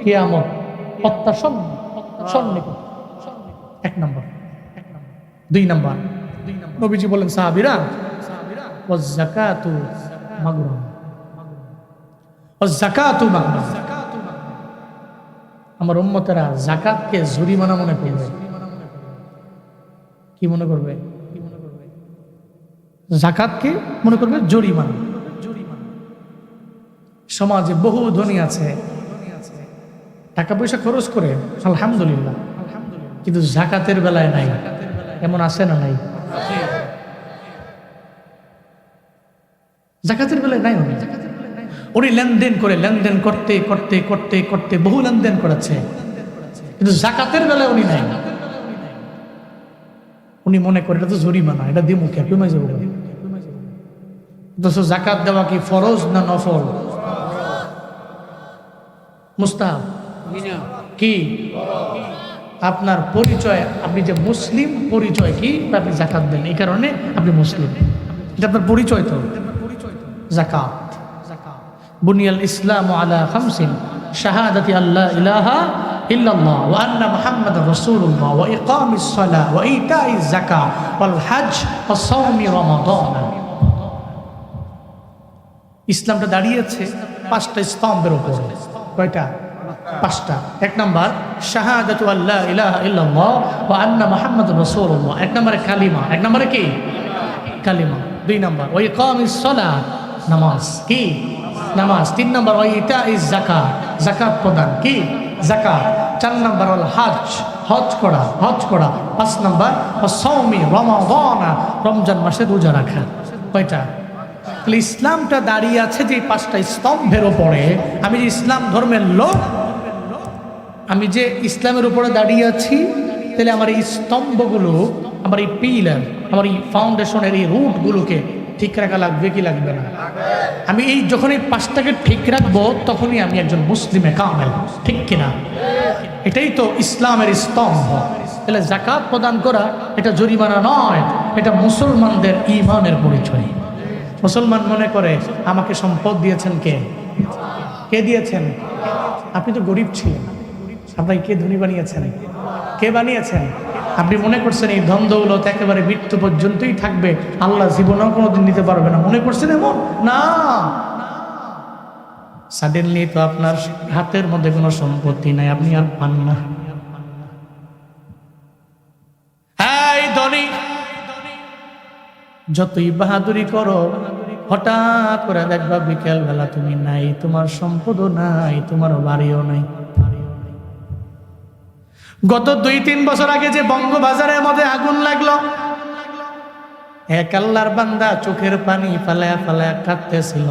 কিয়ামত অত্যাসন্ন। 1 নম্বর। 2 নম্বর, নবীজি বলেন, সাহাবীরা, ওয়াজ যাকাতু মাগরুম, ওয়াজ যাকাতু মাগরুম। আমার উম্মতেরা যাকাতকে জরিমানা মনে করবে। কি মনে করবে? যাকাতকে মনে করবে জরিমানা। সমাজে বহু ধনী আছে, টাকা পয়সা খরচ করে আলহামদুলিল্লাহ, কিন্তু যাকাতের বেলায় নাই। এমন আছে না নাই? যাকাতের বেলায় নাই। উনি লেনদেন করে, লেনদেন করতে করতে করতে করতে বহু লেনদেন করেছে, কিন্তু যাকাতের বেলায় উনি নাই। উনি মনে করে এটা তো জরিমানা, এটা দিয়ে মুখে কমে যাবো। যাকাত দেওয়া কি ফরজ না নফল? মুস্তাহাব। কি আপনার পরিচয়, আপনি যে মুসলিম পরিচয় কি? আপনি যাকাত দেন, এই কারণে আপনি মুসলিম, এটা আপনার পরিচয়। তো যাকাত, বুনিয়াল ইসলামু আলা খামসিন, শাহাদাতি আল্লা ইলাহা ইল্লাল্লাহ ওয়া আন্না মুহাম্মাদার রাসূলুল্লাহ ওয়া ইকামিস সালাহ ওয়া ইতাইজ যাকাহ ওয়াল হজ ওয়া সাওমি রমাদান। ইসলামটা দাঁড়িয়েছে 5টা স্তম্ভের উপরে। কয়টা? 5টা। 1 নম্বর শাহাদাতু আল্লা ইলাহা ইল্লাল্লাহ ওয়া আন্না মুহাম্মাদার রাসূলুল্লাহ। 1 নম্বরে কালিমা। 1 নম্বরে কি? কালিমা। 2 নম্বর ওয়া ইকামিস সালাহ, নামাজ। কি? নামাজ। 3 নম্বর ওয়া ইতাইজ যাকাহ, যাকাত প্রদান। কি? যাকাত, 4 নাম্বার হল হজ, হজ করা। 5 নাম্বার সাওমি রমাদান, রমজান মাসে রোজা রাখা। কয়টা? তাহলে ইসলামটা দাঁড়িয়ে আছে যে 5টা স্তম্ভের উপরে। আমি যে ইসলাম ধর্মের লোক, আমি যে ইসলামের উপরে দাঁড়িয়ে আছি, তাহলে আমার এই স্তম্ভগুলো, আমার এই পিলার, আমার এই ফাউন্ডেশনের এই রুটগুলোকে ঠিক রাখা লাগবে কি লাগবে না? আমি এই যখন এই 5টাকে ঠিক রাখবো, তখনই আমি একজন মুসলিমে কামেল, ঠিক কিনা? এটাই তো ইসলামের স্তম্ভ। তাহলে যাকাত প্রদান করা এটা জরিমানা নয়, এটা মুসলমানদের ঈমানের পরিচয়। মুসলমান মনে করে আমাকে সম্পদ দিয়েছেন কে? কে দিয়েছেন? আপনি তো গরিব ছিলেন, আপনাকে কে ধনী বানিয়েছেন? কে বানিয়েছেন? আপনি মনে করছেন এই ধন দৌলত একেবারে মৃত্যু পর্যন্তই থাকবে, আল্লাহ জীবনেও কোনোদিন নিতে পারবে না, মনে করছেন এমন না। সাডেনলি তো আপনার হাতের মধ্যে কোনো সম্পত্তি নাই, আপনি আর পান না। এই ধনী, যতই বাহাদুরি করো, হঠাৎ করে দেখবা বিকেল বেলা তুমি নাই, তোমার সম্পদও নাই, তোমার বাড়িও নাই। গত 2-3 বছর আগে যে বঙ্গবাজারের মধ্যে আগুন লাগলো, এক আল্লাহর বান্দা চোখের পানি ফালায়া ফালায়া কাঁদতেছিল।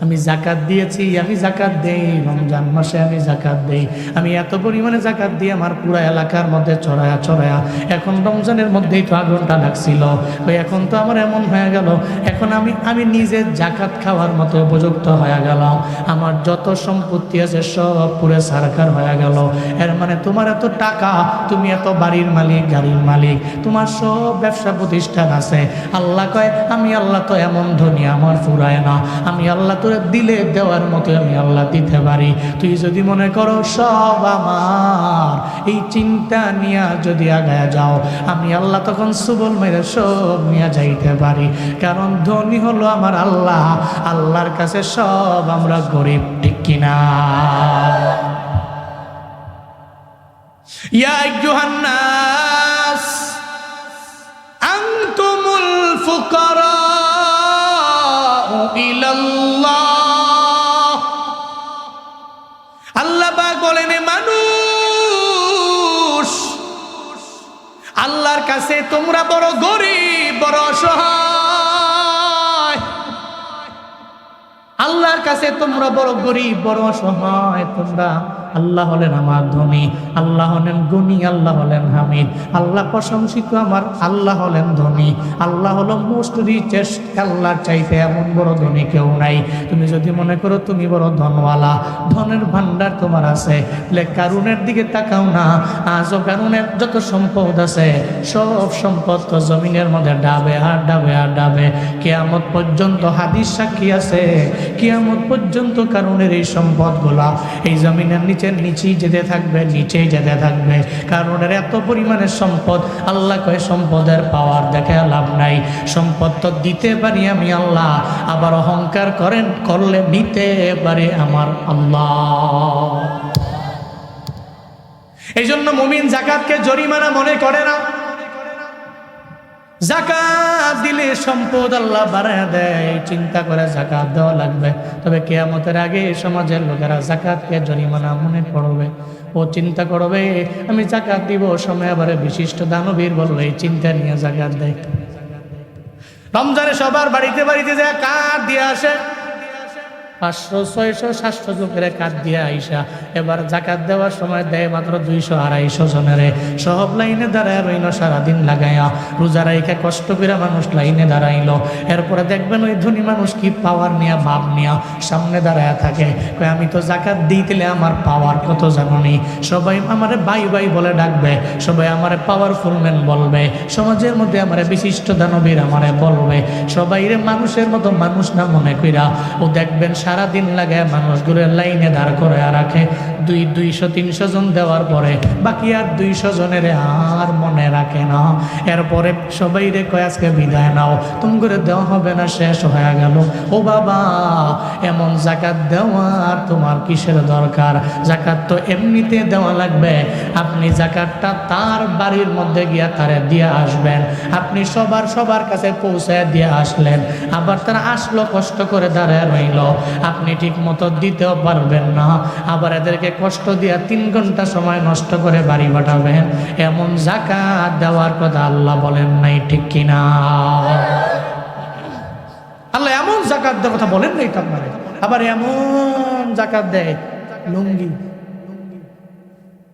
আমি যাকাত দিয়েছি, আমি যাকাত দেই, রমজান মাসে আমি যাকাত দেই, আমি এত পরিমাণে যাকাত দিই আমার পুরো এলাকার মধ্যে ছড়ায়া ছড়ায়া, এখন রমজানের মধ্যেই তো আগুনটা লাগছিল, ওই এখন তো আমার এমন হয়ে গেল, এখন আমি নিজে যাকাত খাওয়ার মতো উপযুক্ত হয়ে গেলাম, আমার যত সম্পত্তি আছে সব পুরো সরকার হয়ে গেল। এর মানে তোমার এত টাকা, তুমি এত বাড়ির মালিক, গাড়ির মালিক, তোমার সব ব্যবসা প্রতিষ্ঠান আছে। আল্লাহ কয় আমি আল্লাহ তো এমন ধনী, আমার ফুরায় না, আমি আল্লাহ তো দিলে দেওয়ার মতো আমি আল্লাহ দিতে পারি। তুই যদি মনে করো সব আমার, এই চিন্তা নিয়ে যদি আগায় যাও, আমি আল্লাহ তখন সুবল মেরে সব নিয়ে যাইতে পারি। কারণ ধনী হলো আমার আল্লাহ, আল্লাহর কাছে সব আমরা গরিব, ঠিক কিনা? ইয়া আইয়ুহান নাস আনতুমুল ফুকারা ইলাল্লাহ। আল্লাহ পাক বলেন মানুষ, আল্লাহর কাছে তোমরা বড় গরিব, বড় অসহায়। আল্লাহর কাছে তোমরা বড় গরিব, বড় অসহায়। তোমরা, আল্লাহ হলেন আমার ধনী, আল্লাহ হলেন গুণী, আল্লাহ হলেন হামিদ, আল্লাহ প্রশংসিত, আমার আল্লাহ হলেন ধনী, আল্লাহ হলো মোস্ট রিচেস্ট। আল্লাহর চাইতে এমন বড় ধনী কেউ নাই। তুমি যদি মনে করো তুমি বড় ধনওয়ালা, ধনের ভান্ডার তোমার আছে, তাহলে কারুনের দিকে তাকাও না। আজও কারুনের যত সম্পদ আছে, সব সম্পদ তো জমিনের মধ্যে ডাবে আর ডাবে আর ডাবে। কিয়ামত পর্যন্ত হাদিস সাক্ষী আছে, কিয়ামত পর্যন্ত কারুনের এই সম্পদগুলা এই জমিনের নিচেই যেতে থাকবে, নিচেই যেতে থাকবে। কারণ এত পরিমাণে সম্পদ, আল্লাহ কয় সম্পদের পাওয়ার দেখে লাভ নাই। সম্পদ তো দিতে পারি আমি আল্লাহ, আবার অহংকার করলে নিতে পারে আমার আল্লাহ। এই জন্য মুমিন যাকাতকে জরিমানা মনে করে না। যাকাত দিলে সম্পদ আল্লাহ বাড়ায় দেয়, চিন্তা করে যাকাত দেওয়া লাগবে। তবে কিয়ামতের আগে সমাজের লোকেরা যাকাতকে জরিমানা মনে করবে, ও চিন্তা করবে আমি যাকাত দিব, সময় আবার বিশিষ্ট দানবীর বলবে এই চিন্তা নিয়ে যাকাত দেয়। রমজানে সবার বাড়িতে বাড়িতে যায় কাঠ দিয়ে আসে, 500, 600, 700 লোকের কাঠ দিয়ে আইসা এবার যাকাত দেওয়ার সময় দেয় মাত্র 200, 250 জনেরে। সব লাইনে দাঁড়ায় রইল, সারাদিন লাগাইয়া রোজা রাইখা কষ্ট করে মানুষ লাইনে দাঁড়াইলো। এরপরে দেখবেন ওই ধনী মানুষ কি পাওয়ার নিয়া, ভাব নিয়া সামনে দাঁড়ায় থাকে, কই আমি তো যাকাত দিইলে আমার পাওয়ার কত জানি, সবাই আমারে ভাই ভাই বলে ডাকবে, সবাই আমারে পাওয়ারফুল ম্যান বলবে, সমাজের মধ্যে আমারে বিশিষ্ট দানবীর আমারে বলবে, সবাই রে মানুষের মতো মানুষ না মনে কইরা ও দেখবেন সারাদিন লাগে মানুষগুলো লাইনে দাঁড় করে রাখে। 200, 300 জন দেওয়ার পরে বাকি আর 200 জনের আর মনে রাখে না। এরপরে সবাই রে কয় আজকে বিদায় নাও, তুমি করে দেওয়া হবে না, শেষ হয়ে গেল। ও বাবা, এমন যাকাত দেওয়ার তোমার কিসের দরকার? যাকাত তো এমনিতে দেওয়া লাগবে। আপনি যাকাতটা তার বাড়ির মধ্যে গিয়া তারে দিয়ে আসবেন। আপনি সবার কাছে পৌঁছায় দিয়ে আসলেন, আবার তারা আসলো কষ্ট করে দাঁড়ায় রইল, আপনি ঠিক মতো দিতেও পারবেন না, আবার এদেরকে কষ্ট দিয়া 3 ঘন্টা সময় নষ্ট করে বাড়ি পাঠাবেন। এমন যাকাত দেওয়ার কথা আল্লাহ বলেন নাই, ঠিক কিনা? আল্লাহ এমন যাকাত দেওয়ার কথা বলেন নাই তো আপনারা। আবার এমন যাকাত দেয় লুঙ্গি।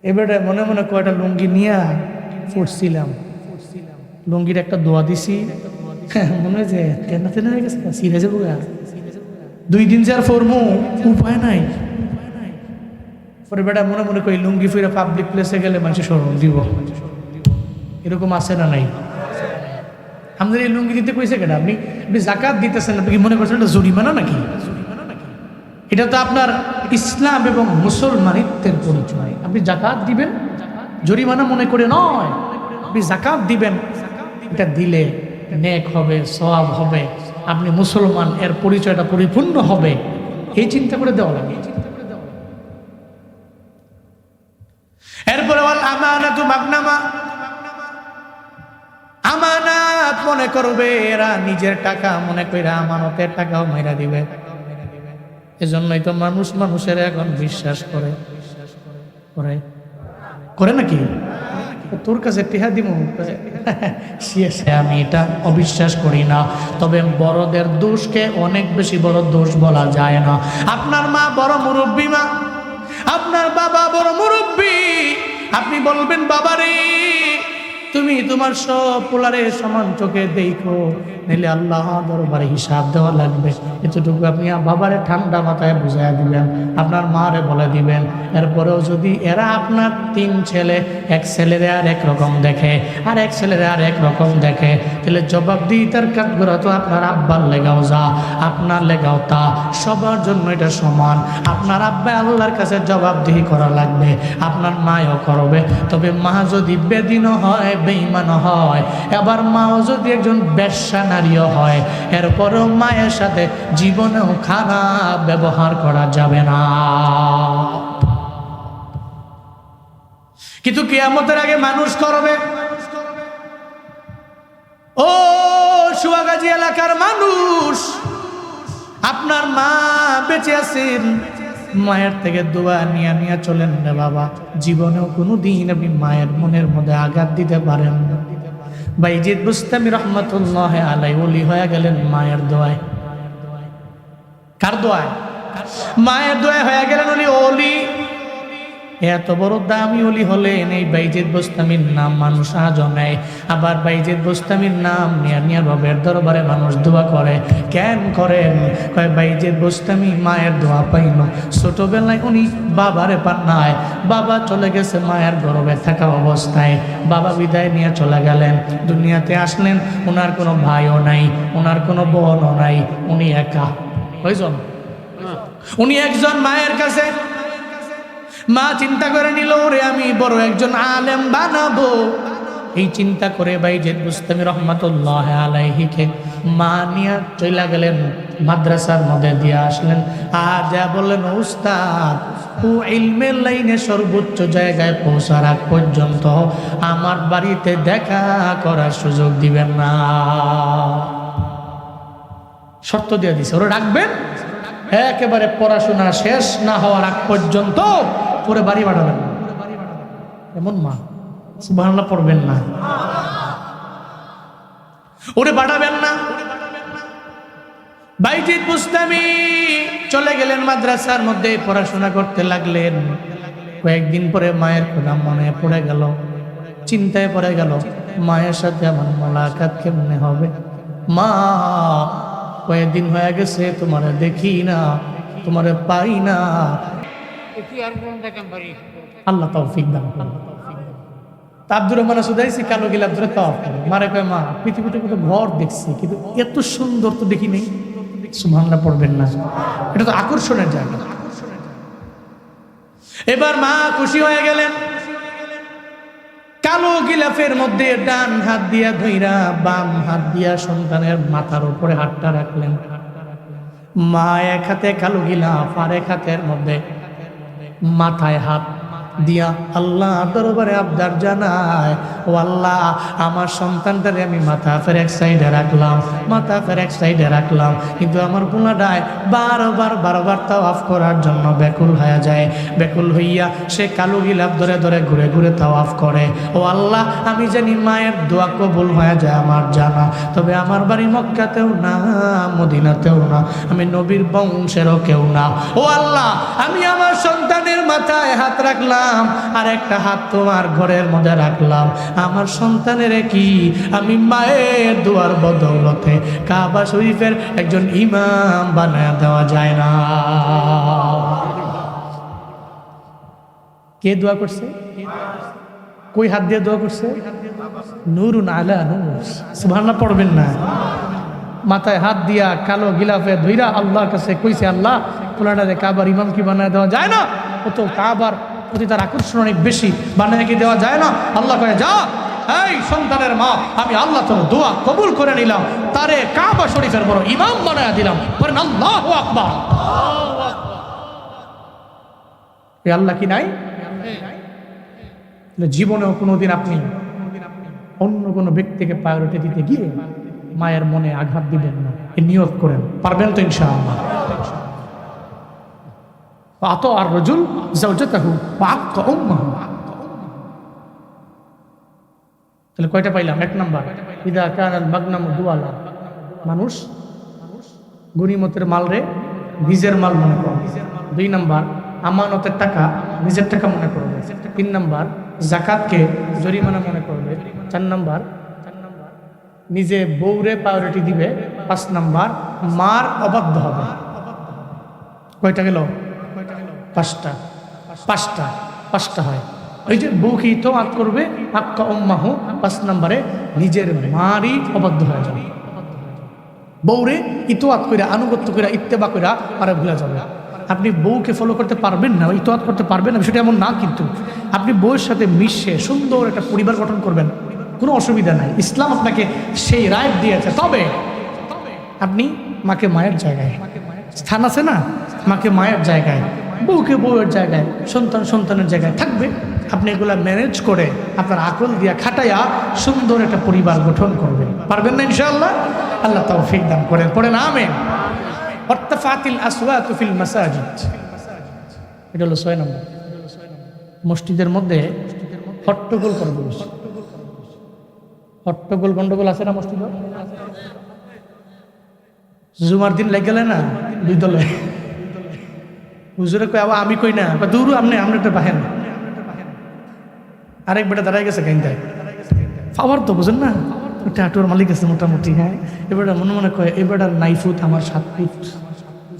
এবারে মনে মনে কয়টা লুঙ্গি নিয়ে ফুটছিলাম, লুঙ্গির একটা দোয়া দিছি, মনে হয় যে কেনা তেনা হয়ে গেছে, সিরে যাবো। 2 দিন যার ফরমু উপায় নাই। পরে বেটা মনে মনে করি লুঙ্গি ফিরে পাবলিক প্লেসে গেলে মানুষের সরম দিব, এরকম আছে না নাই? আমাদের এই লুঙ্গি দিতে কইছে কেন? আপনি যাকাত দিতেছেন, আপনি কি মনে করছেন এটা জরিমানা নাকি? এটা তো আপনার ইসলাম এবং মুসলমানিত্বের পরিচয়। আপনি যাকাত দিবেন জরিমানা মনে করে নয়, আপনি যাকাত দিবেন, এটা দিলে নেক হবে, সওয়াব হবে, আপনি মুসলমান, এর পরিচয়টা পরিপূর্ণ হবে, এই চিন্তা করে দেওয়া লাগে। এরপরে ওয়াল আমানাতু মাগনামা, আমানাত মনে করবে এরা, নিজের টাকা মনে কইরা আমানতের টাকাও মাইরা দিবে। এজন্যই তো মানুষ মানুষের এখন বিশ্বাস করে করে নাকি? তোর কাছে টিহা দিব আমি এটা অবিশ্বাস করি না। তবে বড়দের দোষকে অনেক বেশি বড় দোষ বলা যায় না। আপনার মা বড় মুরব্বী মা, আপনার বাবা বড় মুরব্বী, আপনি বলবেন বাবারে তুমি তোমার সব পোলারে সমান চোখে দেখো, নাহলে আল্লাহ দরবারে হিসাব দেওয়া লাগবে। এতটুকু আপনি বাবারে ঠান্ডা মাথায় বুঝাইয়া দিবেন, আপনার মারে বলে দিবেন। এরপরেও যদি এরা আপনার 3 ছেলে, এক ছেলেরে আর এক রকম দেখে, আর এক ছেলেরে আর এক রকম দেখে, তাহলে জবাবদিহিতার কাঠগড়া তো আপনার আব্বার লেগাও যা, আপনার লেগাও তা, সবার জন্য এটা সমান। আপনার আব্বা আল্লাহর কাছে জবাবদিহি করা লাগবে, আপনার মাও করবে। তবে মা যদি বেদিনও হয়, বেঈমান হয়, এবার মাও যদি একজন বেশ্যা নারীও হয়, এরপরেও মায়ের সাথে জীবনেও খারাপ ব্যবহার করা যাবে না। কিন্তু কিয়ামতের আগে মানুষ করবে। ও সুয়াগাজী এলাকার মানুষ, আপনার মা বেঁচে আছেন, মায়ের থেকে দোয়া নিয়ে নিয়ে চলেন না বাবা। জীবনেও কোনো দিন আপনি মায়ের মনের মধ্যে আঘাত দিতে পারেন না। বাইজিদ বুস্তামি রহমতুল্লাহ আলাই ওলি হয়ে গেলেন মায়ের দোয়ায়। কার দোয়ায়? মায়ের দোয়ায় হয়ে গেলেন উনি ওলি। এত বড় দামি ওলি হলেন, এই বাইজিদ বুস্তামির নাম মানুষ আজও নেয়। আবার বাইজিদ বুস্তামির নাম নিয়ে নিয়ে রবের দরবারে মানুষ দোয়া করে। কেন করেন? কয় বাইজিদ বুস্তামি মায়ের দোয়া পাইল। ছোটবেলায় উনি বাবারে পান নাই, বাবা চলে গেছে মায়ের গর্ভে থাকা অবস্থায়, বাবা বিদায় নিয়ে চলে গেলেন, দুনিয়াতে আসলেন, ওনার কোনো ভাইও নাই, ওনার কোনো বোনও নাই, উনি একা। কয়জন? উনি একজন মায়ের কাছে। মা চিন্তা করে নিল, ওরে আমি বড় একজন আলেম বানাবো। এই চিন্তা করে বাইজিদ বুস্তামি রহমাতুল্লাহ আলাইহিকে মা নিয়ে চলে গেলেন মাদ্রাসার মধ্যে দিয়ে আসলেন। আর যা বললেন, উস্তাদ ও ইলমের লাইনে সর্বোচ্চ জায়গায় পৌঁছার আগ পর্যন্ত আমার বাড়িতে দেখা করার সুযোগ দিবেন না। শর্ত দিয়ে দিছে, ওরা রাখবেন একেবারে পড়াশোনা শেষ না হওয়ার আগ পর্যন্ত পরে বাড়ি বাড়াবেন না। এমন মা, সুবহানাল্লাহ পড়বেন না, ওরে বাড়াবেন না। বাইজিদ বুস্তামি চলে গেলেন মাদ্রাসার মধ্যে, পড়াশোনা করতে লাগলেন। কয়েকদিন পরে মায়ের কথা মনে পড়ে গেল, চিন্তায় পড়ে গেল, মায়ের সাথে আমার মোলাকাত কেমনে হবে? মা, কয়েকদিন হয়ে গেছে তোমারে দেখি না, তোমারে পাই না। আল্লাহ তৌফিক দান করুন। আব্দুর রহমান সুদাইছি কালো গিলা ধরে তওয়াফ করে। মারে কয়, মা পৃথিবীতে কত ঘর দেখছি, কিন্তু এত সুন্দর তো দেখি নেই। সুবহানাল্লাহ পড়বেন না, এটা তো আকর্ষণের জায়গা। এবার মা খুশি হয়ে গেলেন। কালো গিলাফের মধ্যে ডান হাত দিয়া ধইরা বাম হাত দিয়া সন্তানের মাথার উপরে হাতটা রাখলেন। মা এক হাতে কালো গিলাফ আর এক হাতের মধ্যে মাথায় হাত। দিয়া আল্লাহ দরবারে আবদার জানায়, ও আল্লাহ আমার সন্তানটারে আমি মাথা ফের এক সাইডে রাখলাম, মাথা ফের এক সাইডে রাখলাম, কিন্তু আমার পোলাটায় বারবার তাওয়াফ করার জন্য ব্যাকুল হয়ে যায়। ব্যাকুল হইয়া সে কালো গিলাপ ধরে ধরে ঘুরে ঘুরে তাওয়াফ করে। ও আল্লাহ আমি জানি মায়ের দোয়া কবুল হয়ে যায় আমার জানা, তবে আমার বাড়ি মক্কাতেও না, মদিনাতেও না, আমি নবীর বংশেরও কেউ না। ও আল্লাহ আমি আমার সন্তানের মাথায় হাত রাখলাম, আর একটা হাত তোমার ঘরের মধ্যে রাখলাম। আমার সন্তানের কি আমি মায়ের দোয়ার বদৌলতে কাবা শরীফের একজন ইমাম বানায় দেওয়া যায় না? কে দোয়া করছে? কই হাত দিয়ে দোয়া করছে? নূরুন আলা নূর। সুবহানাল্লাহ পড়বেন না? মাথায় হাত দিয়া কালো গিলাফে ধইরা আল্লাহর কাছে কইছে, আল্লাহ পোলাটারে কাবার ইমাম কি বানায় দেওয়া যায় না? ও তো কাবার প্রতি তার আকর্ষণ অনেক বেশি, বানায় কি দেওয়া যায় না? আল্লাহ কয়ে, যা এই সন্তানের মা, আমি আল্লাহ তোর দোয়া কবুল করে নিলাম, তারে কাবা শরীফের বড় ইমাম বানায় দিলাম। বলেন আল্লাহু আকবার। এই আল্লাহ কি নাই? জীবনেও কোনোদিন আপনি অন্য কোনো ব্যক্তিকে প্রায়োরিটি দিতে গিয়ে মায়ের মনে আঘাত দিবেন না, এই নিয়ত করেন। পারবেন তো ইনশাআল্লাহ? আতো আর রজুল যাওজাতাহু ওয়া আক্কা উম্মাহু। তাহলে কয়টা পাইলাম? এক নাম্বার, ইদা কানাল মাগনামু দুয়ালা, মানুষ গনিমতের মাল রে নিজের মাল মনে করবে। 2 নাম্বার, আমানতের টাকা নিজের টাকা মনে করবে। 3 নাম্বার, যাকাতকে জরিমানা মনে করবে। 4 নাম্বার, নিজে বউরে প্রায়োরিটি দিবে। 5 নাম্বার, মার অবাধ্য হবে। কয়টা গেল? 5টা। 5টা হয়। ওই যে বউকে ইতোয়াত করবে, আক্কা উম্মাহু। 5 নম্বরে নিজের মারই অবাধ্য হয়ে যাবে। বউরে ইতোয়াত করে, আনুগত্য করে, ইত্তেবা করে আর ভুলে যাবে। আপনি বউকে ফলো করতে পারবেন না, ইতোয়াত করতে পারবেন না, সেটা এমন না, কিন্তু আপনি বউয়ের সাথে মিশে সুন্দর একটা পরিবার গঠন করবেন, কোনো অসুবিধা নাই। ইসলাম আপনাকে সেই রাইট দিয়েছে। তবে আপনি মাকে মায়ের জায়গায়, স্থান আছে না, মাকে মায়ের জায়গায়, বউকে বউয়ের জায়গায়, সন্তানের জায়গায় থাকবে। আপনি এগুলা ম্যানেজ করে আপনার আকল দিয়া খাটাইয়া সুন্দর একটা পরিবার গঠন করবেন। পারবেন না ইনশাআল্লাহ? আল্লাহ তৌফিক দান করেন। পড়েন আমিন। ওয়াত্তাফাতিল আসওয়াতু ফিল মাসাজিদ, এটা হলো 6 নম্বর। মসজিদের মধ্যে হট্টগোল করবে। হট্টগোল গন্ডগোল আছে না মসজিদে? জুমার দিন লেগে গেলে না 2 দলে, হুজুরে কই আবার আমি কই না, দূর আপনি একটা বাহেন। আরেক বেটা দাঁড়াই গেছে গাইন্দায়, পাওয়ার তো বুঝেন না, টাটুর মালিক আছে মোটামুটি। হ্যাঁ, এবার মনে মনে কয় এবার 9 ফুট আমার 7 ফুট,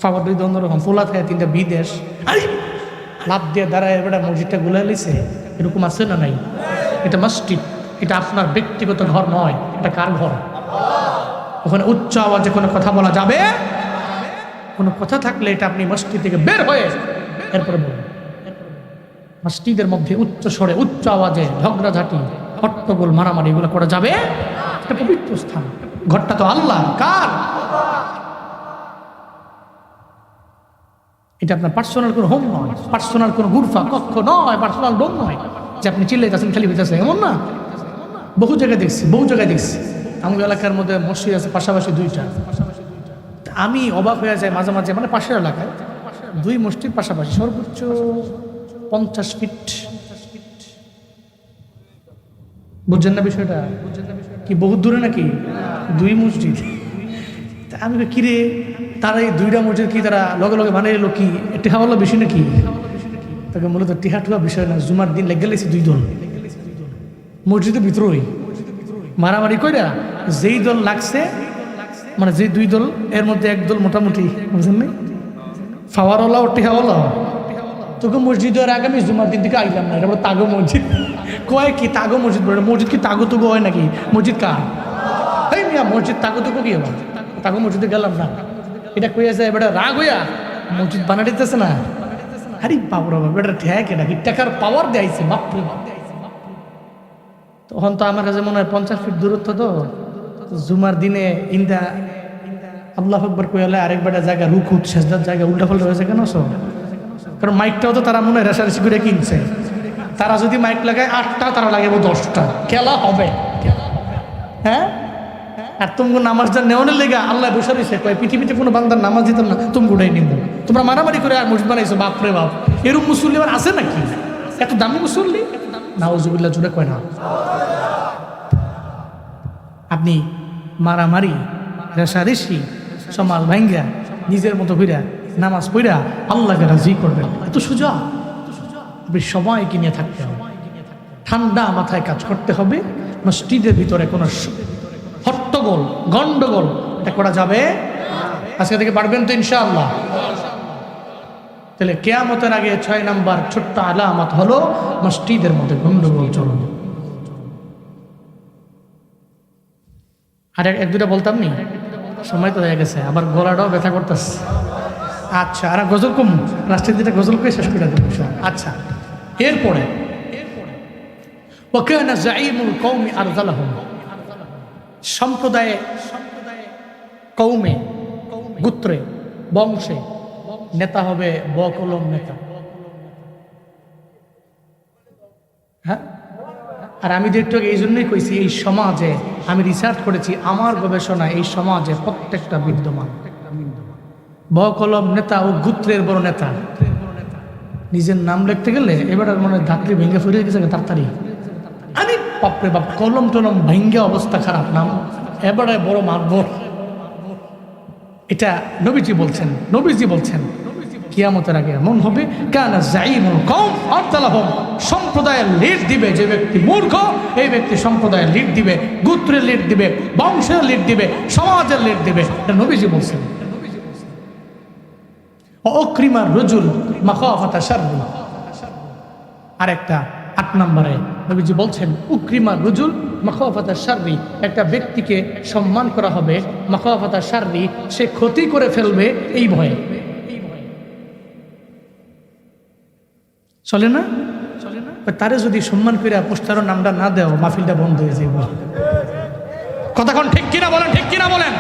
পাওয়ার 2 অন্যরকম, পোলা থাকে 3টা বিদেশ, লাভ দিয়ে দাঁড়ায় এবার মসজিদটা গুলাই লিছে। এরকম আছে না নাই? এটা মসজিদ, এটা আপনার ব্যক্তিগত ঘর নয়। এটা কার ঘর? ওখানে উচ্চ আওয়াজে কোনো কথা বলা যাবে? কোনো কথা থাকলে এটা আপনি মসজিদ থেকে বের হয়ে এরপরে বলুন। মসজিদের মধ্যে উচ্চ স্বরে, উচ্চ আওয়াজে ঝগড়াঝাটি, হট্টগোল, মারামারি এগুলো করা যাবে? এটা পবিত্র স্থান, ঘরটা তো আল্লাহ। কার? এটা আপনার পার্সোনাল কোনো হোম নয়, পার্সোনাল কোনো গুরফা কক্ষ নয়, পার্সোনাল ডোম নয় যে আপনি চিল্লাইতেছেন খালি হইতেছে, এমন না। বহু জায়গায় দেখছি আমার এলাকার মধ্যে মসজিদ আছে পাশাপাশি 2টা। আমি অবাক হয়ে যাই মাঝে মাঝে, মানে পাশের এলাকায় 2 মসজিদ পাশাপাশি, সর্বোচ্চ 50 ফিট। বুঝছেন না বিষয়টা? কি বহুত দূরে নাকি 2 মসজিদ? আমি কিরে, তারা এই 2টা মসজিদ কি তারা লগে লগে মানে এলো কি টেহাওয়ালা বেশি নাকি? তাকে মূলত টেহাটুয়া বিষয় না, জুমার দিন লেগে গেছে 2 দল মসজিদের ভিতরেই মারামারি কইরা। যেই দল লাগছে, মানে যে 2 দল এর মধ্যে এক দল মোটামুটি, বুঝলেন নাই, ফাওয়ারওয়ালা ও টেহাওয়ালা। তোকে মসজিদের আগামী জুমার দিন থেকে আইলাম না, এটা বলে তাগো মসজিদ। কয় কি তাগো মসজিদ? বলে মসজিদ কি তাগো তুগো হয় নাকি? মসজিদ কার? এই মিয়া মসজিদ তাগো তুগো কি হবে? তাগো মসজিদে গেলাম না, এটা কই আছে এবার রাগ হইয়া মসজিদ বানা দিতেছে না। আরে বাবুরা বাবু, এটা ঠেক নাকি টাকার পাওয়ার দেয়াইছে বাপরে। তখন তো আমার কাছে মনে হয় 50 ফিট দূরত্ব। তো জুমার দিনে ইন্দা আল্লাহু আকবার কইলে আরেক বেটা জায়গা রুকুত সেজদার জায়গা উল্টা পাল্টা হয়েছে কেন? কারণ মাইকটাও তো তারা মনে হয় রেশারেশি করে কিনছে। তারা যদি মাইক লাগায় 8টা, তারা লাগাবো 10টা, খেলা হবে। হ্যাঁ, আর তুমি নামাজ যা নেওয়ানের লেগা আল্লাহ বসে রয়েছে, কয় পৃথিবীতে কোনো বান্দার নামাজ দিতাম না, তুমি গোটাই নিব। তোমরা মারামারি করে আর মসজিদ বানাইছো, বাপরে বাপ। এরকম মুসল্লি আবার আছে নাকি? এত দামি মুসল্লি? নাউজুবিল্লাহ, জুড়ে কয় না। আপনি মারামারি, রেশারেশি, সমাজ ভাঙ্গা, নিজের মতো কইরা নামাজ পড়া আল্লাহকে রাজি করবেন, এত সোজা। আপনি সময়কে নিয়ে থাকতে হবে, ঠান্ডা মাথায় কাজ করতে হবে। মসজিদের ভিতরে কোনো হট্টগোল, গন্ডগোল এটা করা যাবে। আজকে থেকে পারবেন তো ইনশাআল্লাহ? তাহলে কিয়ামতের আগে 6 নাম্বার ছোট্ট আলামত হলো মসজিদের মধ্যে গন্ডগোল চলবে। আর এক দুটা বলতাম নি, সময় তো হয়ে গেছে, আবার গলাটাও ব্যথা করতেছে। আচ্ছা, আর গজল কম, লাস্টের দিকে গজল করে শেষ করে দেবো। আচ্ছা, এরপরে ওয়াকানা জাঈমুল কওমি আরযালাহুম, সম্প্রদায়ে, কৌমে, গোত্রে, বংশে নেতা হবে বকলম নেতা। হ্যাঁ, আর আমি যে একটু এই জন্যই কইছি, এই সমাজে আমি রিসার্চ করেছি, আমার গবেষণায় এই সমাজে প্রত্যেকটা বিদ্যমান বকলম নেতা ও গোত্রের বড় নেতা। নিজের নাম লিখতে গেলে এবার মনে হয় ধাত্রী ভেঙে ফিরে গেছে তাড়াতাড়ি। আরে বাপরে বাপ, কলম টলম ভেঙ্গে অবস্থা খারাপ, নাম এবারে বড় মারব। এটা নবীজি বলছেন, নবীজি বলছেন কিয়ামতের আগে এমন হবে, কানা জাঈমুল কওম আরযালাহুম, সম্প্রদায়ের লিড দিবে যে ব্যক্তি মূর্খ, এই ব্যক্তি সম্প্রদায়ের লিড দিবে, গোত্রের লিড দিবে, বংশের লিড দিবে, সমাজের লিড দিবে। এটা নবীজি বলছেন। অক্রিমার রজুল মাখাফাতা শাররি, আরেকটা 8 নম্বরে নবীজি বলছেন উক্রিমার রজুল মাখাফাতা শাররি, একটা ব্যক্তিকে সম্মান করা হবে মাখাফাতা শাররি, সে ক্ষতি করে ফেলবে এই ভয়ে। চলে না? তারে যদি সম্মান করে পোস্টারের নামটা না দেও, মাহফিলটা বন্ধ হয়ে যাবে। কথা কোন ঠিক কিনা বলেন, ঠিক কিনা বলেন?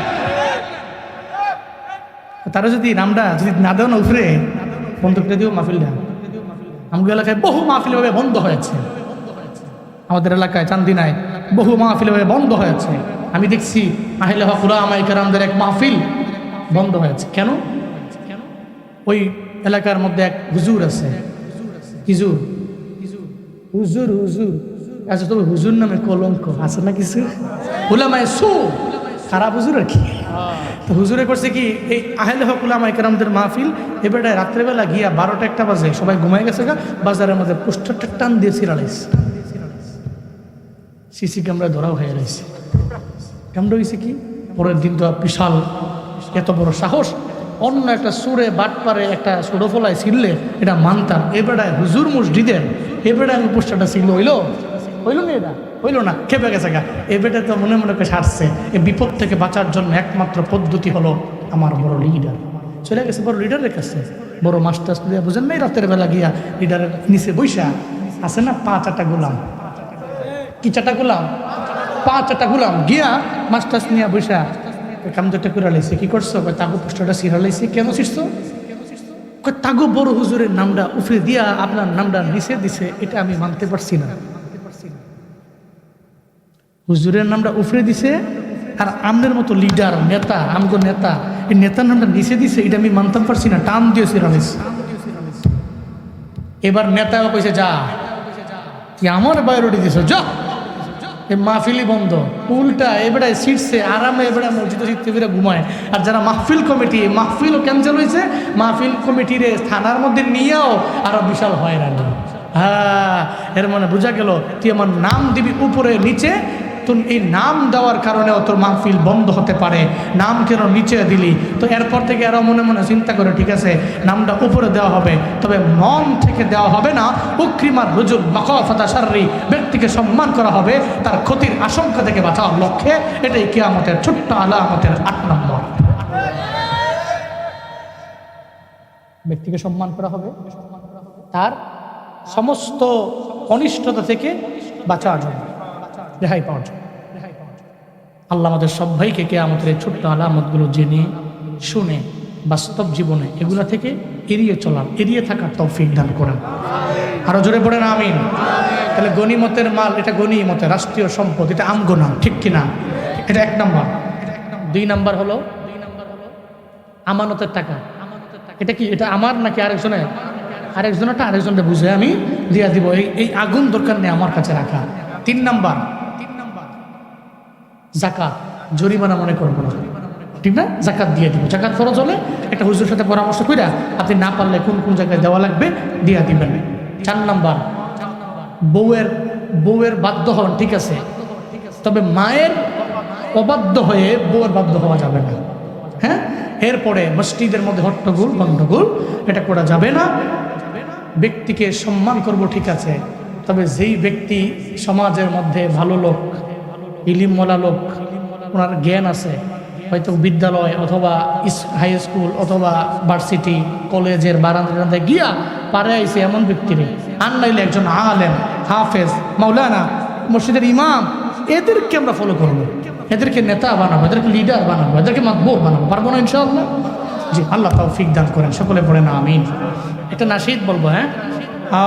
তারা যদি নামটা যদি না দেও না উপরে, বন্ধ করে দিও মাহফিলটা। আমাদের এলাকায় বহু মাহফিল ভাবে বন্ধ হয়েছে, আমাদের এলাকায় চান্দিনায় বহু মাহফিল ভাবে বন্ধ হয়েছে। আমি দেখছি আহলে হক উলামায়ে কেরামদের এক মাহফিল বন্ধ হয়েছে। কেন? ওই এলাকার মধ্যে এক হুজুর আছে, হুজুর হুজুর হুজুর আচ্ছা, তবে হুজুর নামে কলঙ্ক আছে না কিছু, উলামায়ে সু, খারাপ হুজুর আর কি। তো হুজুরে করছে কি, এই আহলে হক উলামায়ে কেরামদের মাহফিল এবারে রাত্রেবেলা গিয়া 12টা-1টা বাজে, সবাই ঘুমাই গেছে গা, বাজারের মধ্যে পোস্টারটা টান দিয়ে ছিড়ালাইছে। সিসি ক্যামেরা ধরাও হয়ে রয়েছে। ক্যামেরা হয়েছে কি, পরের দিন তো বিশাল এত বড় সাহস, অন্য একটা সুরে বাটপারে একটা ছোটো ফলায় ছিড়লে এটা মানতাম। এবারে হুজুর মসজিদের এবারে আমি পোস্টারটা ছিড়লে হইলো না, এটা হইলো না, খেপে গেছে গা। এবারে তো মনে মনে করে সারছে। এই বিপদ থেকে বাঁচার জন্য একমাত্র পদ্ধতি হলো আমার বড় লিডার চলে গেছে, বড় লিডারের কাছে, বড় মাস্টার দিয়ে বুঝেন নাই, রাতের বেলা গিয়া লিডারের নিচে বৈশা আছে না 5-8টা গোলাম, কি 4টা গোলাম, 5-8টা গোলাম গিয়া মাস্টার নিয়ে বৈশা কামটা করে লাইছে। কি করছো? তাগো পোস্টারটা ছিঁড়া লাইছে। কেন ছিঁড়ছো? তাগো বড় হুজুরের নামটা উফরে দিয়া আপনার নামটা নিচে দিছে, এটা আমি মানতে পারছি না। হুজুরের নামটা উফরে দিছে আর আমনের মতো লিডার নেতা, আমগো নেতা, এই নেতার নামটা নিচে দিছে, এটা আমি মানতে পারছি না, টান দিয়ে ছিঁড়া লাইছে। এবার নেতা কইছে, যা কি আমার বায়োডি দিছ, যা। এই মাহফিলই বন্ধ। উল্টা এবারে ছিটছে আরামে, এবারে মসজিদে ছিটতে ফিরে ঘুমায়। আর যারা মাহফিল কমিটি, মাহফিলও ক্যান্সেল হয়েছে, মাহফিল কমিটির থানার মধ্যে নিয়েও আরো বিশাল হয়রানি। হ্যাঁ, এর মানে বোঝা গেল তুই আমার নাম দিবি উপরে নিচে, তুই এই নাম দেওয়ার কারণেও তোর মাহফিল বন্ধ হতে পারে। নাম কেন নিচে দিলি? তো এরপর থেকে আরো মনে মনে চিন্তা করে, ঠিক আছে নামটা উপরে দেওয়া হবে, তবে মন থেকে দেওয়া হবে না। উকরিমার রজুল মাখাফাতা শাররি, ব্যক্তিকে সম্মান করা হবে তার ক্ষতির আশঙ্কা থেকে বাঁচার লক্ষ্যে। এটাই কিয়ামতের ছোট্ট আলামতের 8 নম্বর। ব্যক্তিকে সম্মান করা হবে তার সমস্ত অনিষ্টতা থেকে বাঁচার জন্য, রেহাই পাওয়ার জন্য। আল্লাহ আমাদের সবাইকে কিয়ামতের ছোট্ট আলামতগুলো জেনে শুনে বাস্তব জীবনে এগুলা থেকে এড়িয়ে চলার, এড়িয়ে থাকার তৌফিক দান করেন। আরো জোরে পড়েন আমিন। তাহলে গনিমতের মাল, এটা গনিমতে রাষ্ট্রীয় সম্পদ, এটা আমগোনা, ঠিক কিনা? এটা 1 নাম্বার। 2 নাম্বার হলো আমানতের টাকা। এটা কি, এটা আমার নাকি আরেকজনের? আরেকজনেরটা আরেকজনকে বুঝে আমি দিয়া দিব, এই আগুন দরকার নেই আমার কাছে রাখা। 3 নাম্বার যাকাত, জরিমানা মনে করবো না, ঠিক না? যাকাত দিয়ে দিব। যাকাত ফরজ হলে একটা হুজুরের সাথে পরামর্শ কইরা আপনি না পারলে কোন কোন জায়গায় দেওয়া লাগবে দিয়া দিবেন। 4 নাম্বার বউয়ের বাধ্য হন, ঠিক আছে, তবে মায়ের অবাধ্য হয়ে বউয়ের বাধ্য হওয়া যাবে না। হ্যাঁ, এরপরে মসজিদের মধ্যে হট্টগোল গন্ডগোল এটা করা যাবে না। ব্যক্তিকে সম্মান করব, ঠিক আছে, তবে যেই ব্যক্তি সমাজের মধ্যে ভালো লোক, ইলিমওয়ালা লোক, ওনার জ্ঞান আছে, হয়তো বিদ্যালয় অথবা হাই স্কুল অথবা ভার্সিটি কলেজের বারান্দায় গিয়া পারে আইছে এমন ব্যক্তিরে, আর নাইলে একজন আলেম, হাফেজ, মাওলানা, মসজিদের ইমাম, এদেরকে আমরা ফলো করবো, এদেরকে নেতা বানাবো, এদেরকে লিডার বানাবো, এদেরকে মাতবুর বানাবো। পারবো না ইনশাআল্লাহ? জি, আল্লাহ তৌফিক দান করেন। সকলে পড়ে না আমিন। এটা নাশিদ বলবো। হ্যাঁ,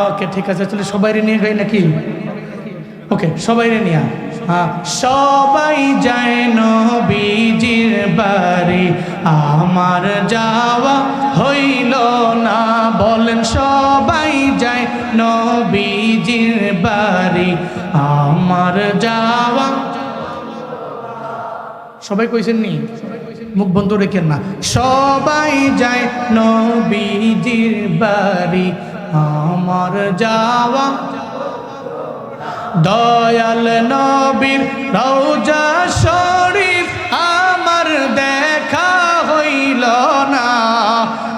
ওকে, ঠিক আছে। তাহলে সবাই নিয়ে গাই নাকি? ওকে, সবাই নিয়ে। হ্যাঁ, সবাই যায় নবীজির বাড়ি, আমার যাওয়া হইল না। বলেন সবাই যায় নবীজির বাড়ি, আমার যাওয়া। সবাই কইছেন নি? মুখ বন্ধ রেখেন না। সবাই যায় নবীজির বাড়ি, আমার যাওয়া। দয়াল নবীর রওজা শরীফ আমার দেখা হইল না।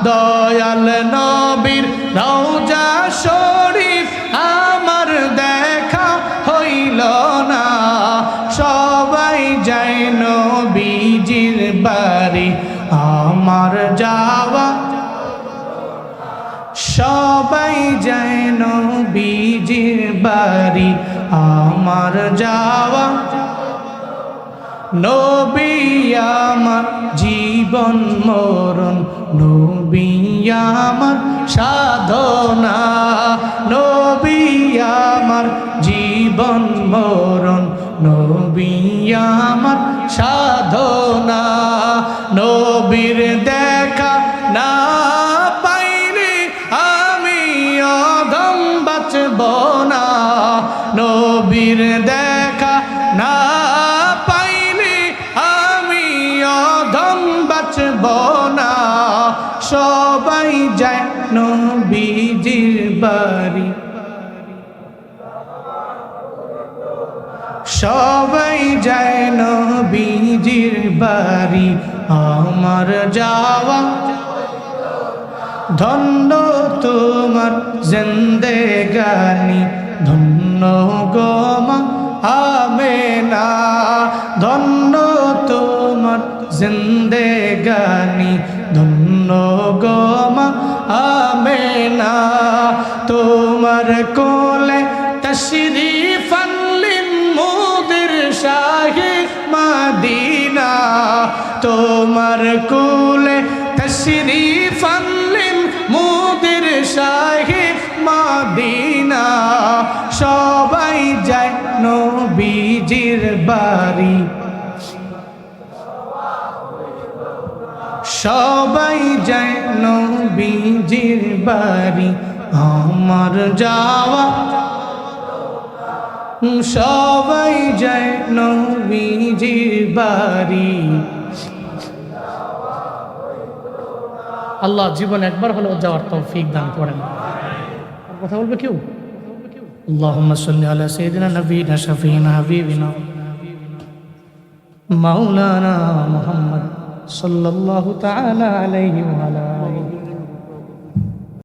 দয়াল নবীর রওজা শরীফ আমার দেখা হইল না। সবাই যায় নবীজির বাড়ি, আমার যাওয়া। সবাই যায় নবীজির বাড়ি, আমার যাওয়া। নবী আমার জীবন মরণ, নবী আমার সাধনা। নবী আমার জীবন মরণ, নবী আমার সাধনা। নবীর দেখা না পাইলে আমি অধম বাঁচব না। নবীর দেখা না পাইলে আমি অধম বাঁচব না। সবাই যায় নবীজির বাড়ি, সবাই যায় নবীজির বাড়ি, আমার যাওয়া। ধন্য তোমার জিন্দেগানি, ধন্য গো মা আমেনা। ধন্য তোমার জিন্দেগানি, ধন্য গো মা আমেনা। তোমার কোলে তশরিফ আনলেন মোদের শাহে মদিনা। তোমার কোলে তশরিফ আনলেন মোদের শাহে মদিনা। সবাই যায় নবীজির বাড়ি, সবাই যায় নবীজির বাড়ি, আমার যাওয়া। সবাই যায় নবীজির বাড়ি। আল্লাহ জীবনে একবার হলেও যাওয়ার তৌফিক দান করেন। আর কথা বলবে কেউ? আল্লাহুম্মা সাল্লি আলা সাইয়্যিদিনা নবিয়িনা শাফিঈনা হাবিবিনা মাওলানা মুহাম্মদ সাল্লাল্লাহু তাআলা আলাইহি ওয়া আলা